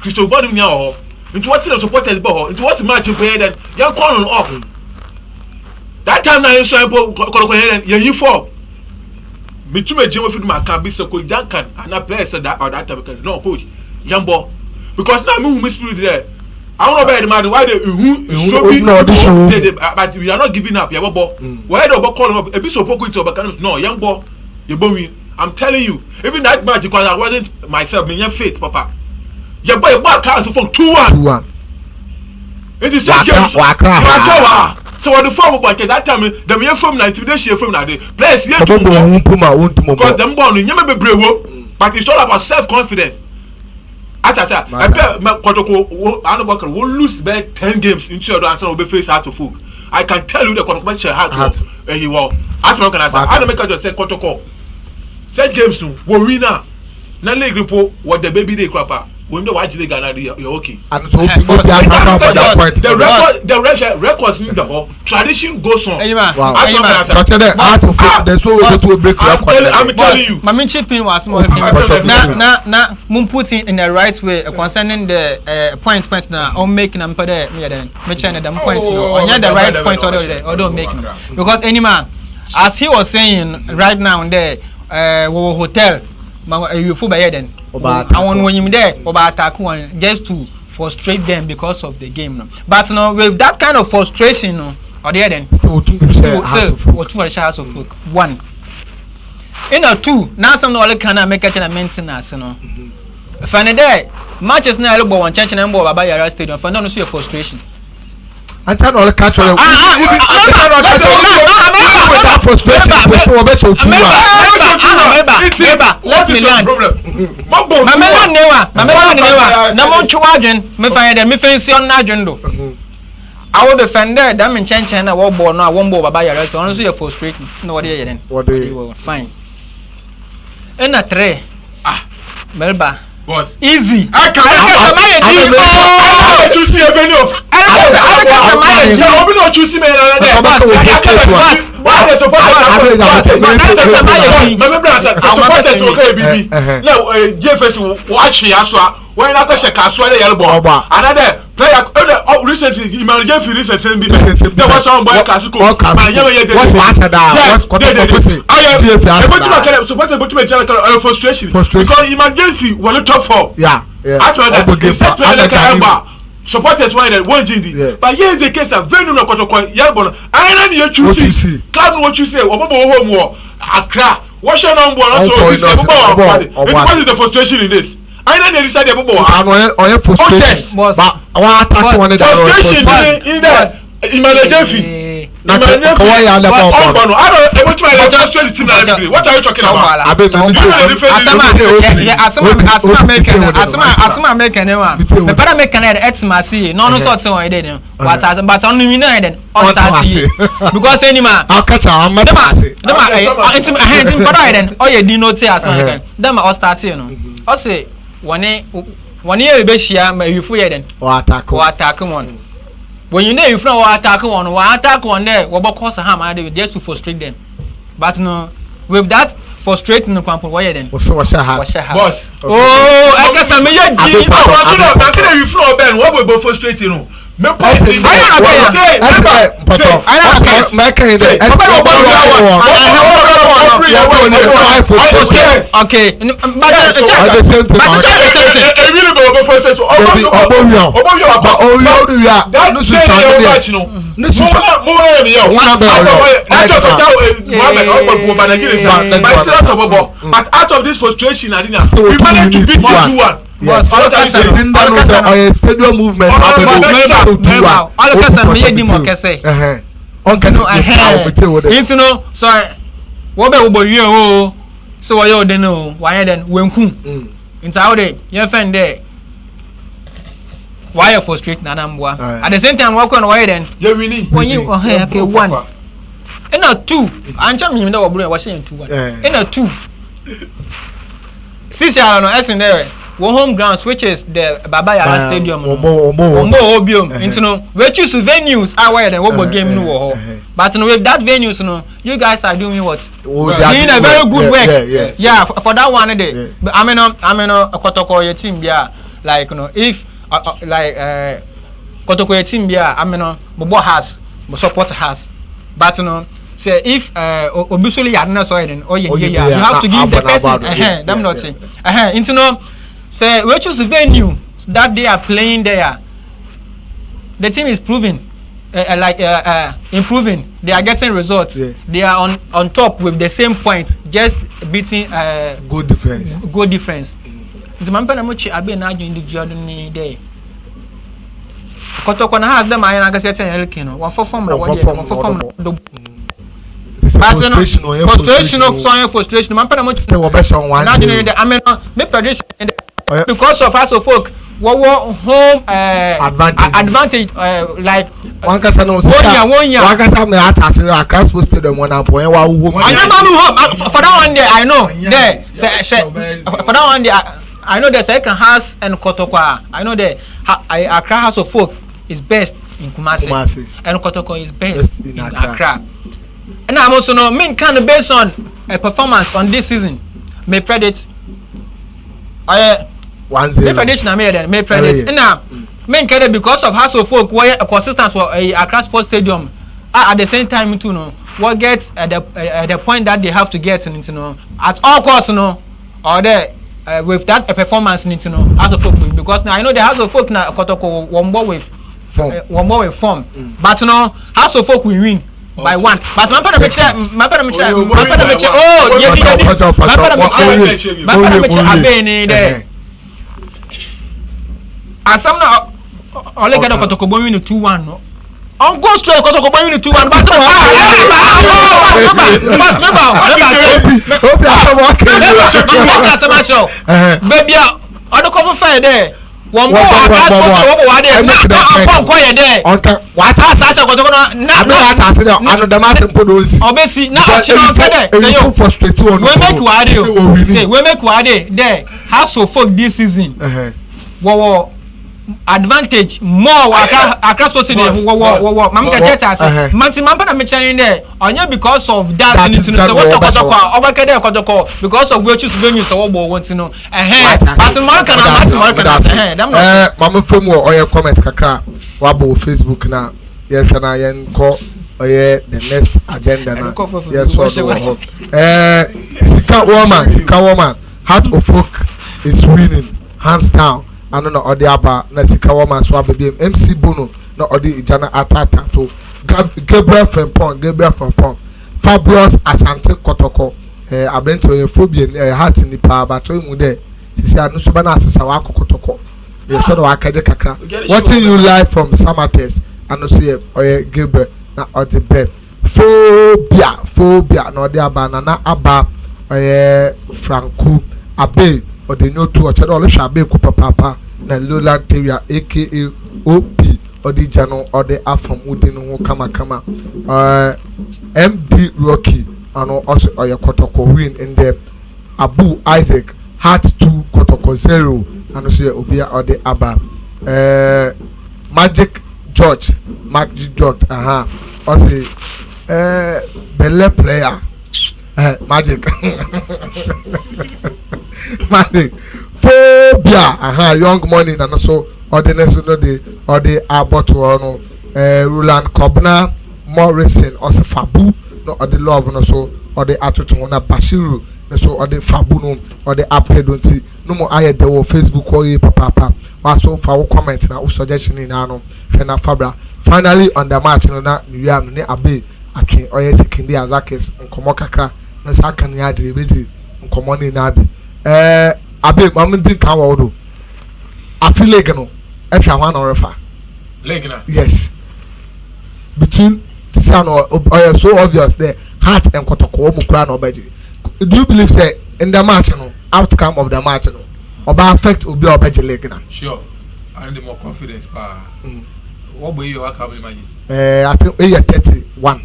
Christopher Bonham nya into what the supporters ball into what match you play then you call on off that time now you so Kotoko then you uniform me too much with my can be so coach Duncan and I play so that or that time no coach Yambo because now me spirit there I don't know about the man why they show me but we are not giving up Yambo why they call him up a bit so poco to no Yambo you bomb I'm telling you even that match because I wasn't myself in your faith papa your boy back house from 2-1 it is so so what the form about that time the me from 90 days from that day players here because them born you me be but it's all about self confidence atata Kotoko I know Bakar will lose back 10 games into your answer will be face out of foot I can tell you the Kotoko share heart he will as man can answer I don't make just say Kotoko set games to we winner na league report what the baby dey crapper when the watch the Ghana you're okay and so people just talk about that point the records in the hall tradition goes on I'm telling you my chipping was more na mun put in the right way concerning the point now on making them put there me then me change them points no on the right point or don't make them because any man as he was saying right now there hotel you feel by then I want when you there about attack one just to frustrate them because of the game no. But no with that kind of frustration no or there then still too much house of folk one in a two now some no can make a maintenance no find there matches now look one change number about your stadium for no see your frustration and turn all catch on let me land na mo chwadwen me find them me fancy on adwen do I will defend that in change na wo ball no won ball baba yare so on so you frustrating no what dey then fine and a 3 Melba boss easy I can you see a venue of obi no choose me na there why they support supporters okay bibi now JFS watch yaso when na ko she kaso na yelbo another player recently emergency recent be there was some boy kasuko man what's matter that what supporters but me frustration because emergency was top for after that supporters why that one GD but here is the case of venue no kotoko yelbo I know you choose club what you say obobo home Accra what show no mbo no so what is the frustration in this I know they decide obobo on frustration but our attack one frustration in that emergency na kawai ya level I don't able to just straight team na what are you talking about asema American wa the better American etimasi no sort on dey but as but on me na dey otasi because anima akacha amatasi dem intim better dey o ye di note as American dem o start no o say one e be shia ma wifu ye den o attack one when you know you from attack one there we cause harm and they just to frustrate them but no with that frustrating the people why then boss oh I guess I'm here na you from ben what we both frustrating no me person okay but out of this frustration we managed to beat 2-1 yes stadium movement all person me di mo kese you know so wo be wo bowie o so wo yo den o why then wenku into how dey you find there why you frustrate na namboa at the same time work on why then you winning when you okay one and a two ancha me that wo bro wa share 2-1 and a two sisi I don't know as in there one home grounds which is the Baba Yara Stadium Obiom into no we choose venues where then what game no but with that venues no you guys are doing what doing a very good work yeah for that one day I mean Kotoko your team like you know if like Kotoko your team I mean Bobo has support has but you know say if obviously you not so then you have to give the person them not say into no say we choose venue that they are playing there the team is proving improving they are getting results they are on top with the same points just beating good difference the man na mo chi abe na adwin di jiado ni there Kotoko na has them ayan agase ten elke no one for form do frustration of soil frustration man na mo chi na adwin the amen me prediction because of us of folk what home advantage like one can no one can say me attach Accra Sports Stadium one and point wa home I know home for that one there I know there for that one there I know the second house and Kotoko I know the Accra House of Folk is best in Kumasi and Kotoko is best in Accra and I'm also know me kind of based on a performance on this season may predict 1-0 if addition na me then may predict na me nkede because of House of Folk where consistent for Accra Sports Stadium at the same time too no what get at the point that they have to get you know at all costs you know or there with that performance you know House of Folk because now I know the House of Folk na Kotoko one more with form but you know House of Folk will win by 1 but my brother make oh yeah there asamna ole gada Kotoko bo win 2-1 no on go straight Kotoko bo win 2-1 but baby o do come fair there one more what asa Kotoko na the matter podos obesi na ochino fede you frustrate one we make wade there House of Folk this season advantage more across the city. Mam get church as manti mampa na me chane there. Onye because of that in so what kotoko obakede kotoko because of we choose venue so wo want to know. But man can mama from oye comment kakra wabo Facebook na ye hwe na ye nko oye the next agenda na ye so Sika woman Heart of Folk is winning hands down. I don't know the aba na Sika woman so ababi MC Bono na odi ijana atata to Gabriel Frimpong Fabulous Asante Kotoko abento ye phobia heart ni pa ba to mu de sisi anu so ba na asesa wa kokotoko ye so do akaje kakra watching you live from Samates anu so oye Gabriel na odi be phobia na odi aba na aba Franco Abe or the no two or channel Shabe Papa na Lowland Terrier aka OP or the Jano or the Afam Udin Kama MD Rocky and also or your Kotoko win in the Abu Isaac Heart 2 Kotoko 0 and also Obia or the Abba Magic George also Belle player Magic phobia young money and also ordinance no dey or the abotto no Roland Kobna Morrison also Fabu no or the love no so or the atoto na Bashiru no so or the Fabu no or the apedonti no more aye dey on Facebook or ye papa so for comment na suggestion in ano na Fabra finally on the match no na Miriam ne Abe akin oye sekindi Azakis nkomo kakra na saka ne ade beji nkomo ne na abi Abe mam din kan wo do afi leg no e hwa hwan no refa leg na yes between San or so obvious there Heart and Kotoko mu kura na obaji do you believe say in the match no outcome of the match no oba affect obi obaji leg na sure and the more confidence what boy you outcome matches I think 31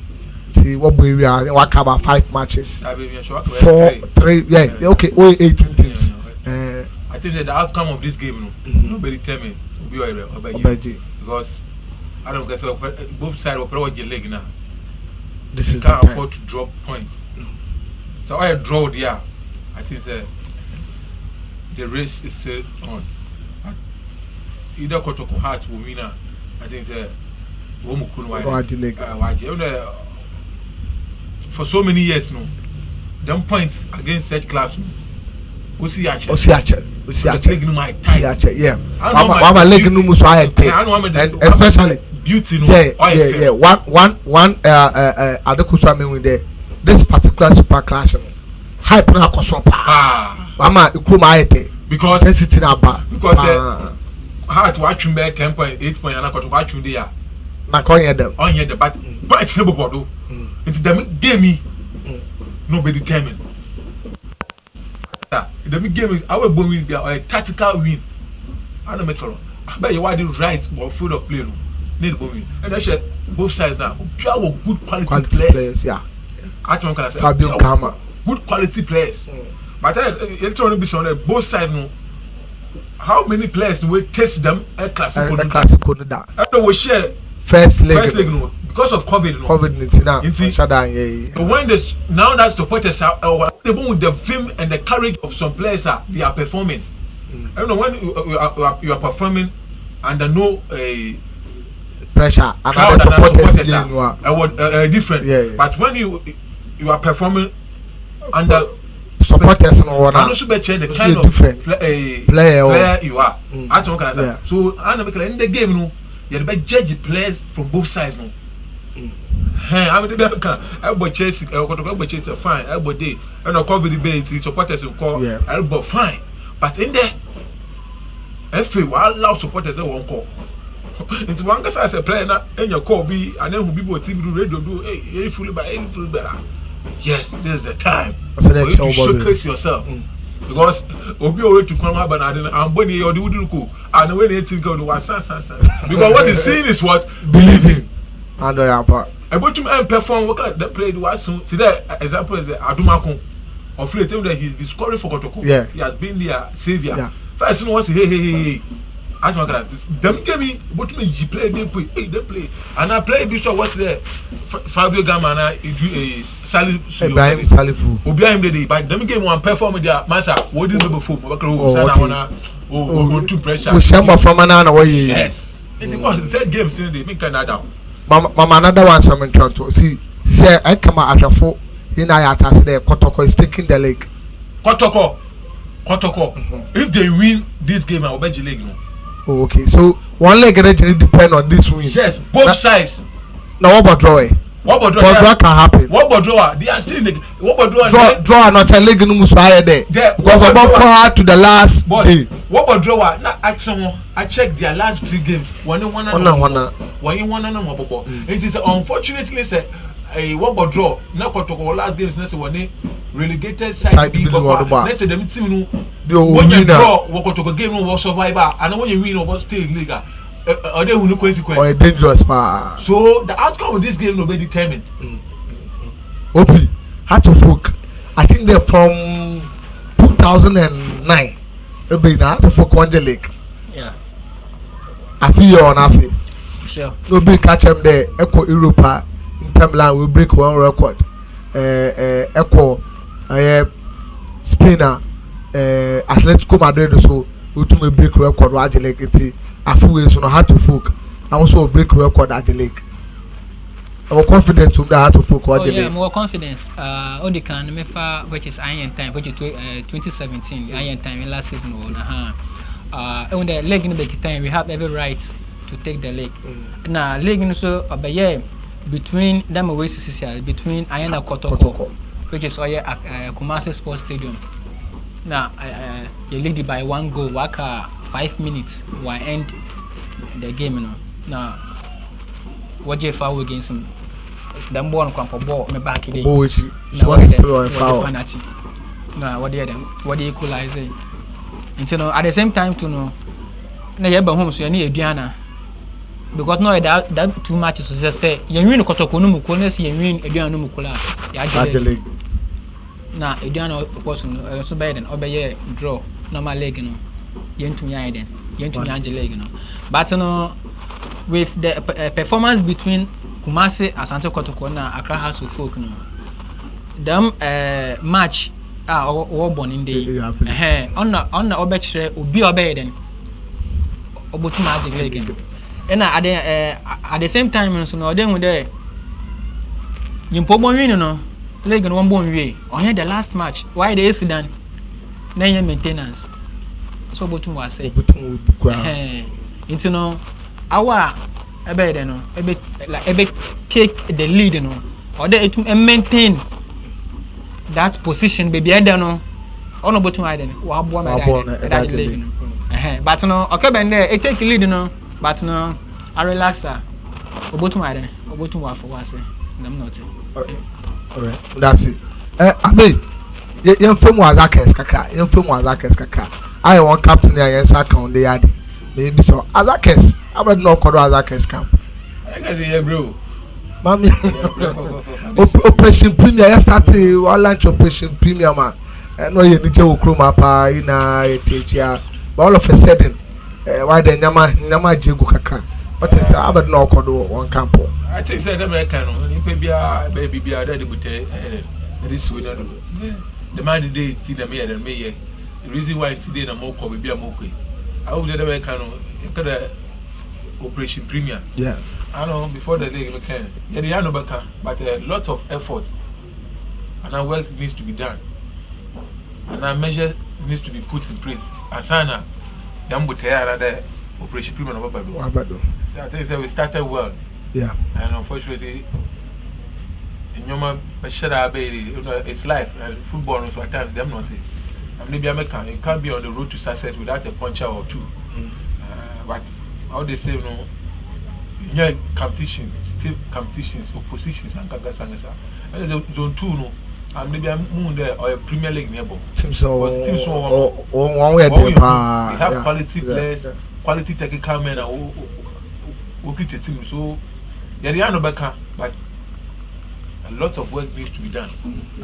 what we are what about 5 matches 4 3 yeah okay 18 teams I think that the outcome of this game nobody tell me will be Obaji because I don't guess both sides will probably get leg now this is can't afford to drop points so I draw there I think the race is still on either Kotoko Heart will win I think the for so many years no them points against such clubs Osiache yeah I'm a leg no so I and especially beauty no yeah one adekuswa me win there this particular super clash hype na koso pa mama ikuma ayete because density na ba because Heart watch me 10.8 point na koto watch me there na konye dem onye the but it's table board into the game nobody determined the game our bone win there or a tactical win I don't make for I bet you why did right or field of play no need the win and that's both sides now pure good quality players yeah I can say Fabio Kama good quality players but I tell you be on both sides no how many players will test them a classic that and we share first leg no because of COVID now when this now that supporters are even with the vim and the courage of some players they are performing I don't know when you are performing under no pressure and supporters are different but when you are performing under supporters no one and also be the kind of player you are so in the game no you be judge players from both sides no I mean everybody Chelsea fine everybody and COVID debate supporters will call everybody fine but in there FA will allow supporters they won't call into one case as a player na in your call be and then who people TV do radio do hey fully better yes this is the time for you to showcase yourself because obi already to come up and body your do cool and when they think of the because what he's saying is what believing and about to perform what the play do was soon today example is the Adumakun of late that he's scoring for Kotoko he has been their savior first one was hey as my god them give me but me play they play and I play bishop what's there Fabio Gama na a Salif Ibrahim Salifu obi am dey but them game one perform there master what did me before we can to pressure we shamba from na what yes it was said game still dey make Canada mama another one some trying to see say I come atafo in ayata there Kotoko is taking the league Kotoko if they win this game I will bet you leg no. Oh, okay, so one leg actually depend on this win. Yes, both sides. Now what about draw? What about draw? Draw can happen. What about draw? They are still in the what about draw? Draw not a leg no musu higher there. Because about call to the last day. What about draw? Na action I check their last 3 games. One. It is unfortunately say what about draw? Na Kotoko last games na say one relegated side B papa. Let's say them team no when you draw what to game no was survivor and when you win was stay league or they will no consequence or a dangerous part. So the outcome of this game will be determined. Opi had to folk I think they're from 2009 be now to folk one the league. Yeah, I feel you on Afi. sure No be catch them there Echo Europa in timeline will break one record Echo Spain Atletico Madrid so we to break record at the league it afuwe so no hard to folk and also break record at the league. I'm confident to that to folk at the league. Yeah, more confidence. Odi can mefa which is Iron Time which is 2017 Iron Time in last season on the league in the time we have every right to take the league. Now league so obey between them Oasis between Ayana Kotoko which is Kumasi Sports Stadium. Now, you lead by 1 goal. Waka 5 minutes. Why end the game? You know. Now, what you foul against him? Them ball come for ball. Me back again. Oh, so what's the story of foul? Now, what they equalize? Until at the same time to know. Now you home so you need Diana. Because no that too much is just say you win Kotoko no mukole see you win Diana no mukula. Ya league. Na Ediano person so bad and obey draw normal leg no yentum yan den yentum yan leg no but no with the performance between Kumasi Asante Kotoko na Accra House of Folk no them match or born in day on obechre obi obey den obotuma leg no and at the same time so no den with there yimpo bon win no leg no one bone way on the last match why the accident na maintenance so botum was say into no our ebe there no ebe take the lead no or they to maintain that position baby there no ono botum I then wa bo na that leg no but no okay ben there it take lead no but no I relax obotum I then obotum wa for was say them not alright that's it abe yen fam was akes kakra yen fam was akes kakra I want captain here yen account dey yard maybe so azakes abed no kodo azakes camp I guess here bro mami operation premier yesterday one launch operation premier man no ye ni je okroma pa ina etejia but all of a sudden why the nyama jegu kakra what is abed no kodo one camp I think say them can no if baby bia that the this we don't the man dey see them here and me the reason why today na more ko bia more kwe I hope that them can no the operation premier yeah I know before the day we can yeah they no back but a lot of effort and our work needs to be done and our measure needs to be put in place asana them go tell the operation premier no babado I think we started well. Yeah. And unfortunately, in your it's life and football so at times them not say. And maybe American you can't be on the road to success without a puncher or two. But how they say no yeah competitions, still competitions, oppositions and Kagasangasa. And zone 2 no and maybe I'm moon there or a Premier League neighbor. Team so one way they have quality players, quality technical men and working the team so yeah no back but a lot of work needs to be done. And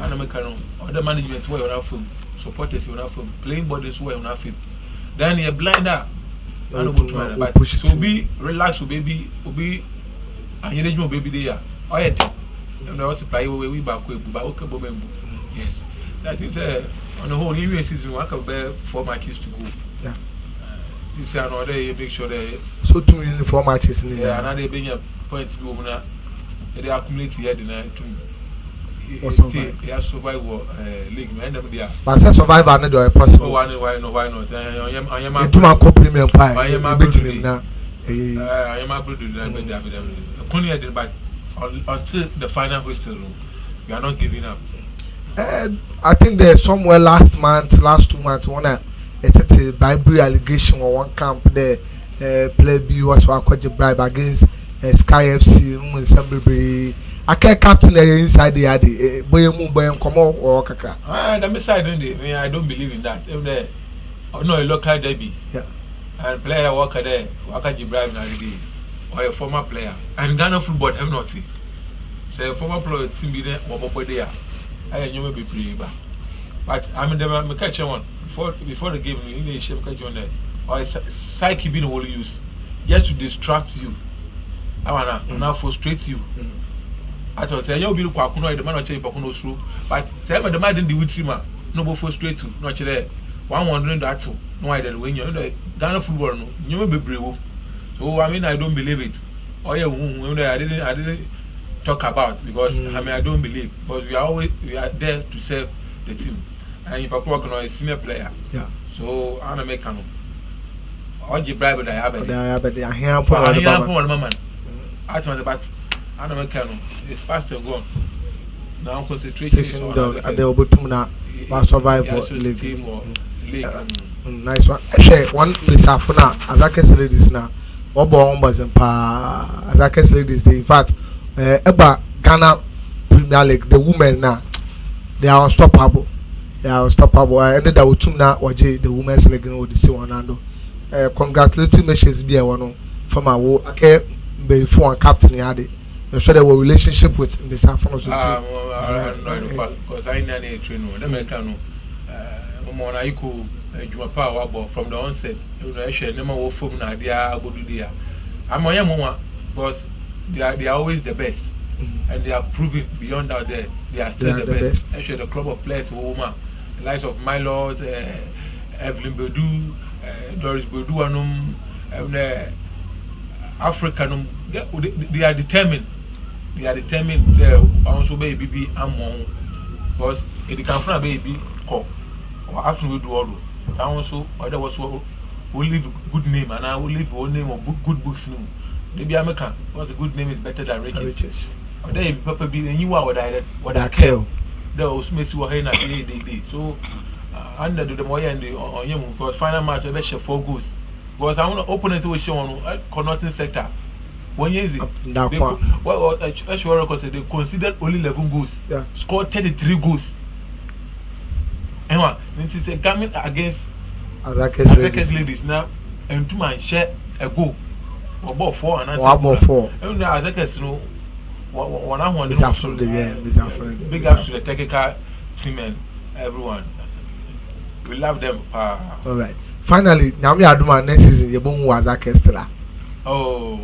other management where you have film, supporters you have film, playing bodies where you have film. Then you blinder I no go to my but so be relax baby and you know baby there oh yeah and I also play we back but okay bomb yes that is on the whole new season one can bear 4 matches to go yeah you say another make sure that so 2 million 4 matches in yeah another being a point to go na they accumulate here the night to yeah survive league man them there but say survivor no dey possible why not I am to my compliment pie I am na I am able to do that only but until the final whistle we are not giving up. I think there's somewhere last 2 months one it's a bribery allegation or one camp there play B was a bribe against Sky FC I can't captain inside the ade boy come or kaka the side I don't believe in that if there no a local derby yeah and player work there waka bribe na the or a former player and Ghana football have not say a former player team be there or there I know be pretty but I mean the catch one before the game you need to catch on there or psyche being will use just to distract you I wanna now frustrate you I thought say you be kwakuno the man not change kwakuno through but say the man didn't do with him no go frustrate you not there one wondering that no I did when you know Ghana football no you be brave so I mean I don't believe it oh yeah I didn't talk about because I mean I don't believe but we are there to serve the team and if I work on a senior player yeah so I'm a mechanic all the bribe that I have I hear man I told but I'm a mechanic it's past and gone now concentration down at the Obutumna survival team or league nice one share one Miss Afuna as I can say ladies now Obo Ombazempa as I can say ladies in fact Eba Ghana Premier League the women now they are unstoppable ended that Utumna waje the women's league no the see one and congratulating messages be one from our okay before captain yade you sure there were relationship with Mr. Afonso because I know a trainer the mechanic Mona Iko Jumapa from the onset you know actually never wo form na dia abodu dia amoya mama because they are always the best and they are proving beyond out there they are still the best. Actually the club of players woman the likes of my lord Evelyn Bedu Doris Bedu and African they are determined also baby among because it can from baby call or after we do all that also other was will leave good name and I will leave one name of good books name maybe American what's a good name is better than riches or they papa be and you are what I care there was Messi were here day so under the more and the on you because final match I share 4 goals because I want to open it with Sean connecting sector 1 year well actually they considered only 11 goals scored 33 goals and it is a coming against Azakes ladies now and 2 man share a goal about 4 and about 4 and Azakes no one is absolutely big ups to the technical team and everyone we love them all right finally now we are doing next season you bon Azakes extra oh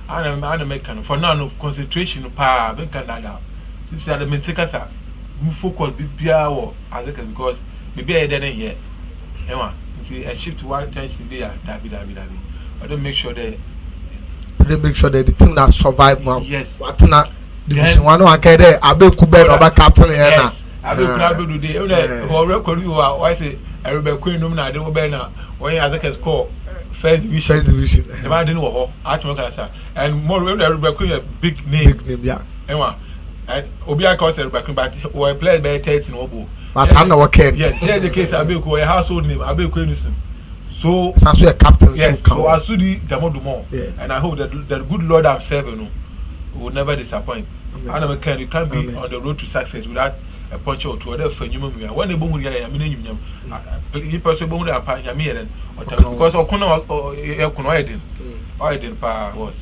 I'm making for now no concentration pa ben Canada this is the mentikasa we focus be our Azakes because maybe I didn't hear Emma see a shift to one attention there David I don't make sure that the team that survive now yes what na division 1 no akere there abeku bed oba captain here na abeku do dey or record you why say Erebe Queen no na dey oba na when Azakes score first division the man didn't wo atmo and more when Erebe Queen a big name yeah Emma and obi aka say Erebe Queen but we play by 13 obo but I'm not working yes here's the case abeku a household name abeku Enusim so a captain yes so I see the Damodumo and I hope that the good Lord I'm serving will never disappoint and you can't be on the road to success without a punch or two other for human when they boom ya meaning you person boom that pa ya me then because I didn't pa was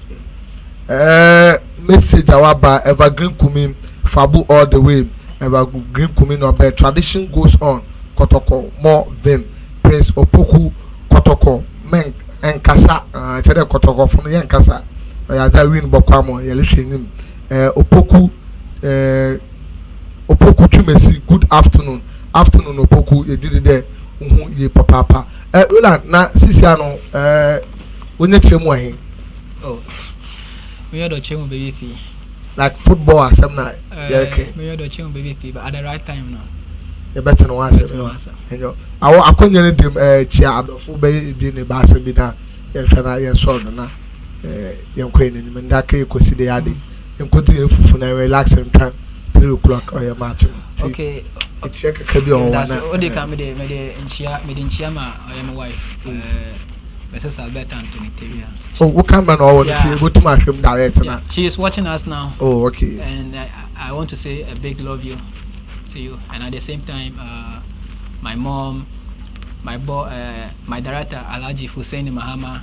message awaba evergreen kumim fabu all the way evergreen kumim no be tradition goes on kotoko more vim Prince Opoku Kotoko men enkasa chede kotokofo no enkasa ya za win bokwamo ye lehwenim opoku opoku twumesi good afternoon opoku ye did there hu ye papa Roland na sisia no onye chemu ahin oh we are the chemu baby fee like football asem na okay we are the chemu baby fee but at the right time now you better no answer enyo awo akonye ne dem chia adofo be bi ne ba asem bi na ye hwana ye so do na ye nkwe ne nim nda ka ekosi de ade enkoti efufu na relax and time 3 o'clock or your match okay check ka bi on that's all they come me nchia ma I am wife Mrs. Alberta Anthony Tevia. Oh, what camera no one see go to my him direct now. She is watching us now. Oh, okay. And I want to say a big love you to you, and at the same time my mom, my director Alhaji Hussein Mahama,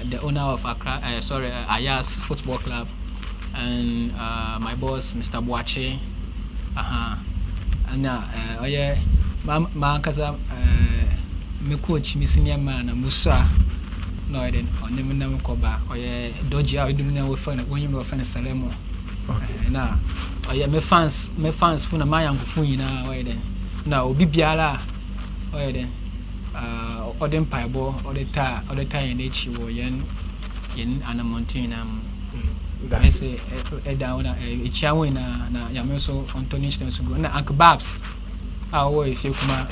the owner of Accra Ayas Football Club, and my boss Mr. Boache. And ma kaza me coach me senior man Musa no then on them na koba oye doji a do na we fan when you fan Salemo na oye me fans fu na my yankufu nyina oye then na obi biara oye then odem paibo odeta yen echi wo yen anamontin that's say down echi awon na yameso Anthony Stens go na Uncle Babs awo ifekuma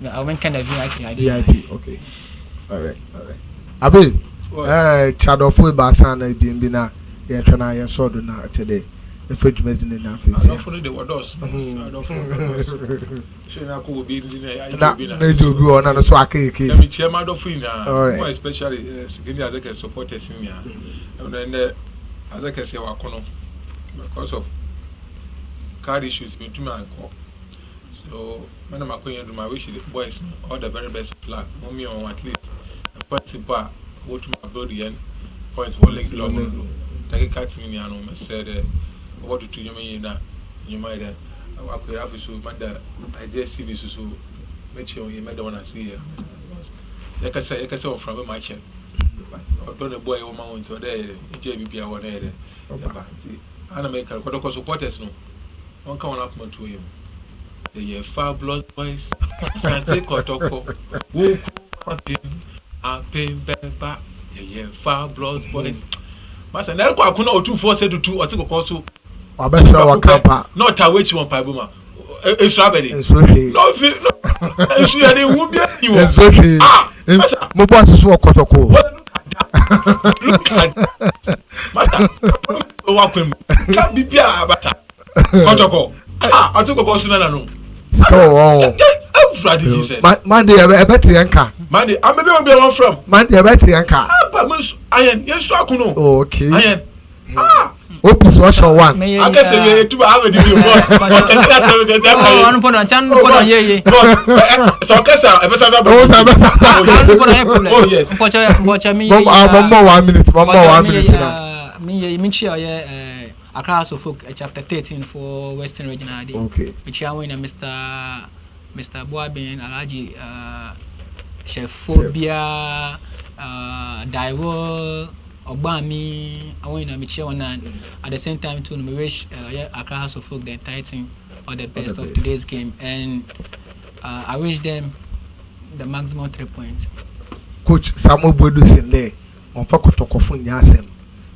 I went kind of VIP okay all right abi chadofo ba san na bi na ye twena ye so do na today the food magazine na face I don't follow the words I don't follow so na ko bi na jobi ona no so akeke let me chairman of na more especially secondly as I supporters me and then as I say wa kono because of car issues between me and co. So, when I'm going to my wish the boys all the very best of luck. Mommy on at least a principal go to my body and points for leg long. Take a cat me and said, what to you mean that you might I could have so mother I just see this so make sure you made one I see here. Like I say from my chair. Don't a boy or mount to there, JBP or there. And make a protocol supporters no. One come up to him. The fabulous boys, Sante Kotoko, who are paying back, the fabulous boys. Master, never quite 2 4 to 2 or 2 also. I best our camper. Not a witch one pibuma. A strawberry. It's okay. No, if you had a woman, you it's okay. My boss is what Kotoko. Look at Master, walk him. Can't be Pia Bata. Kotoko. I took a person and oh, Monday, I bet Yanka. Monday, I'm maybe one from Monday, I bet Yanka. I am, yes, I can know. Okay. I am. Open wash on one. I guess you to have a degree. One put on chan put on ye. So, Kessa, oh, yes. Watch me. 1 minute. 1 minute. Me, Minchia, Accra folk chapter 13 for Western Regional D. Okay. Which I win Mr. Boabin, Alhaji, Chephobia, Daiwo, Obami, I win a Michelle and at the same time, too, we wish Accra folk the titan or the best of today's game. And I wish them the maximum 3 points. Coach Samuel Bodus in there on Fakotokofun Yasem.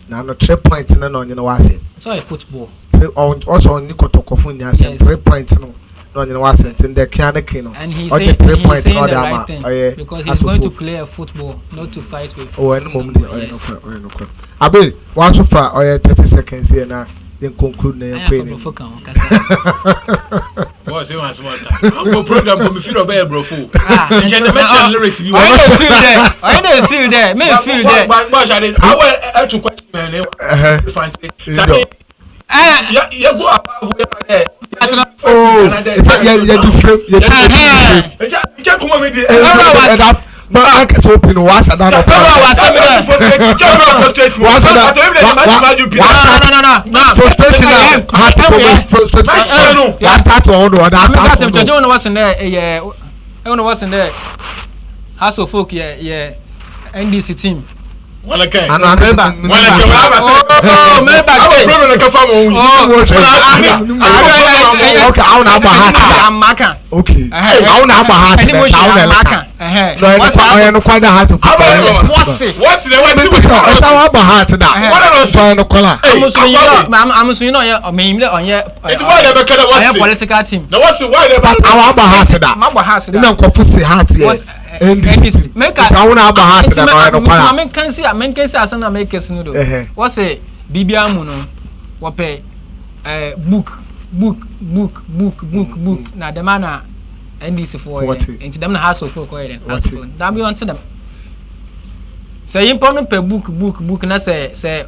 Now, no 3 points in an onion was it. So, a football. Also, on Nikotokofun Yasem, 3 points no onion was it in the Kianakino. And he's saying the right thing because he's going to play a football, not to fight with. Oh, and moment. Abe, once so far, 30 seconds here now. Then conclude na pain. Boss, you want small time. I'm program for me feel obey bro fool. You can mention lyrics you I don't feel there. I don't feel there. Me feel there. Boss, I want to question man. Yeah, go up there. Oh, it's different. You can't come with it. But I can open once and then ɛwɔ what's in there House of Folk yeah NDC team Wala kai. Ano Wala kai. oh member say. Problem na kafa mo wi. Okay, I wanna bahata. Amaka. Okay. I wanna bahata. Any motion Amaka. No, no kwada hat of. What's the What's our bahata da? What so no kola. I'm so you know on your It's why they make what's political team. No what's why they our bahata da. Ma bahata da. Ina nkofo se hat here. NDC. Make I wanna bahata da no kola. Men kan see asana make no do. What say bibia mu no wo pay book na the man NDC for into them na House of Folk then that be onto them say import no pay book na say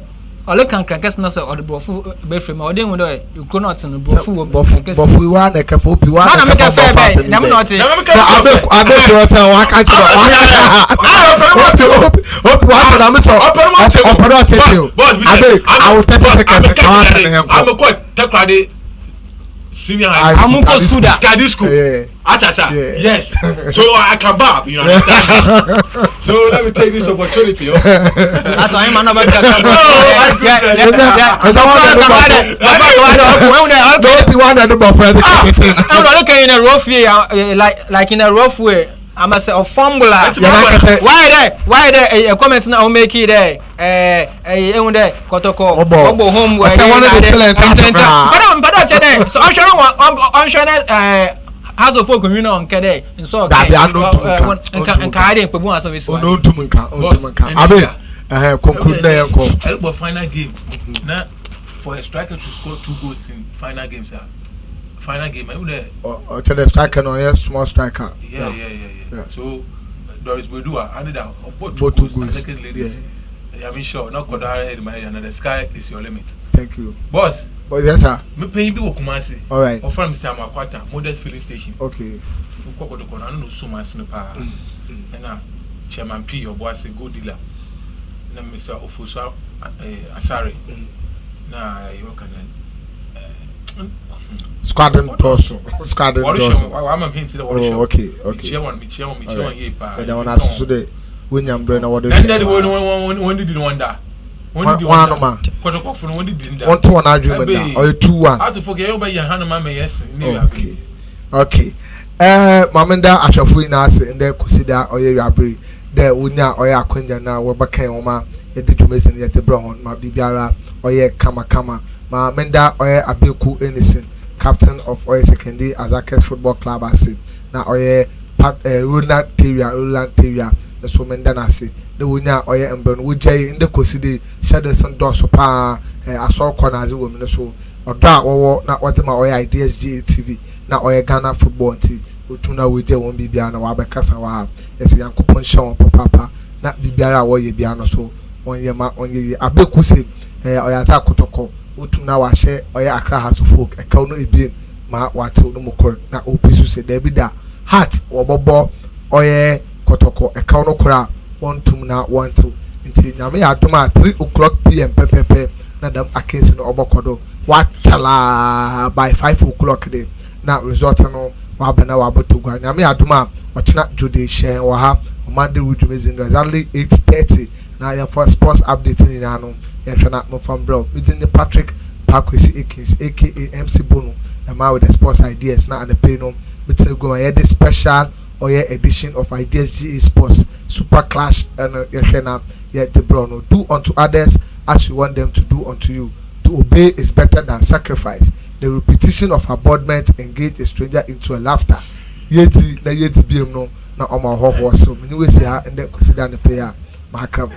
all can crankers na say or the brofu be frame or den we do you go not no brofu bofu wa na ka fopi wa na make fair be na me not abe to wa ka chiro hope wa na me to opero tete abe I will 30 seconds I'm a quite takrade senior I'm go suda Kadi school Atasha yes so I can bab you understand so let me take this opportunity that's why I'm not about like in a rough way I must say a formula why there a comment now make it there kotoko obo home where but so I'm sure House of Folk community on Kede and so and Kade Pebu as of nka abe conclude na yanko but final game na for a striker to score 2 goals in final games final game I would tell the striker no yes small striker yeah so Doris Bedua and that both 2 goals second ladies I'm sure not Kodara and the sky is your limit. Thank you boss. Oh yes sir. Me pay bi Kumasi. All right. Or from Mr. Amakwata, Modest Filling Station. Okay. Ukoko do kona no so mas no pa. Na Chairman P your boss a good dealer. Na Mr. Ofuso Asare. Na you can Squadron Torso. I'm hinting the Oh okay. Chairman here pa. That one as today. William Brenner what when did you wonder? When did you one man? When did you 1-1 argument or 2-1? How to forget over your hand man yes. Okay. Mamenda Ashafu na ase in there consider or you abre there unya or ya kwenya na we baka oma e di dwumesi ne te bro hon ma bibiara or ye kama ma menda or abeku anything captain of Oye Secondary Azakes Football Club ase na or ye Roland Terrier so menda na ase the wunya oye embron wujai in the consider Shadison Dosso pa asor corners women so or da or not what my oye IDSG TV na oye Ghana football team utuna wuje won bibia na wabekasa wa ese yankopon shon papa na bibiara wo ye bia no so onye ma onye abeku se oye ata kotoko utuna wa hye oye Accra House of Folk e ka no ebien ma wate no mokor na opisu se da bi da heart wo bobo oye kotoko e ka no kora 1-2 na 1-2 nti nyame ya adoma 3:00 PM pepepe na dam akensi no obokodo wachala by 5:00 dey na result no wabana wabotogwa nyame ya adoma ochina jode shen wa ha Monday Udumezi exactly 8:30 na ya for sports update ni na no ya hwana no from bro within the Patrick Pakwesi Akins aka MC Bono na ma with the sports ideas na and the pay no bitin go ma the special or your edition of IDSG Sports Super Clash and Yeshena yet the Bruno. Do unto others as you want them to do unto you. To obey is better than sacrifice. The repetition of abhorrment engage a stranger into a laughter. Yeti na yeti BM no na oma ho ho so. Many we say and then consider the player. Mahakram.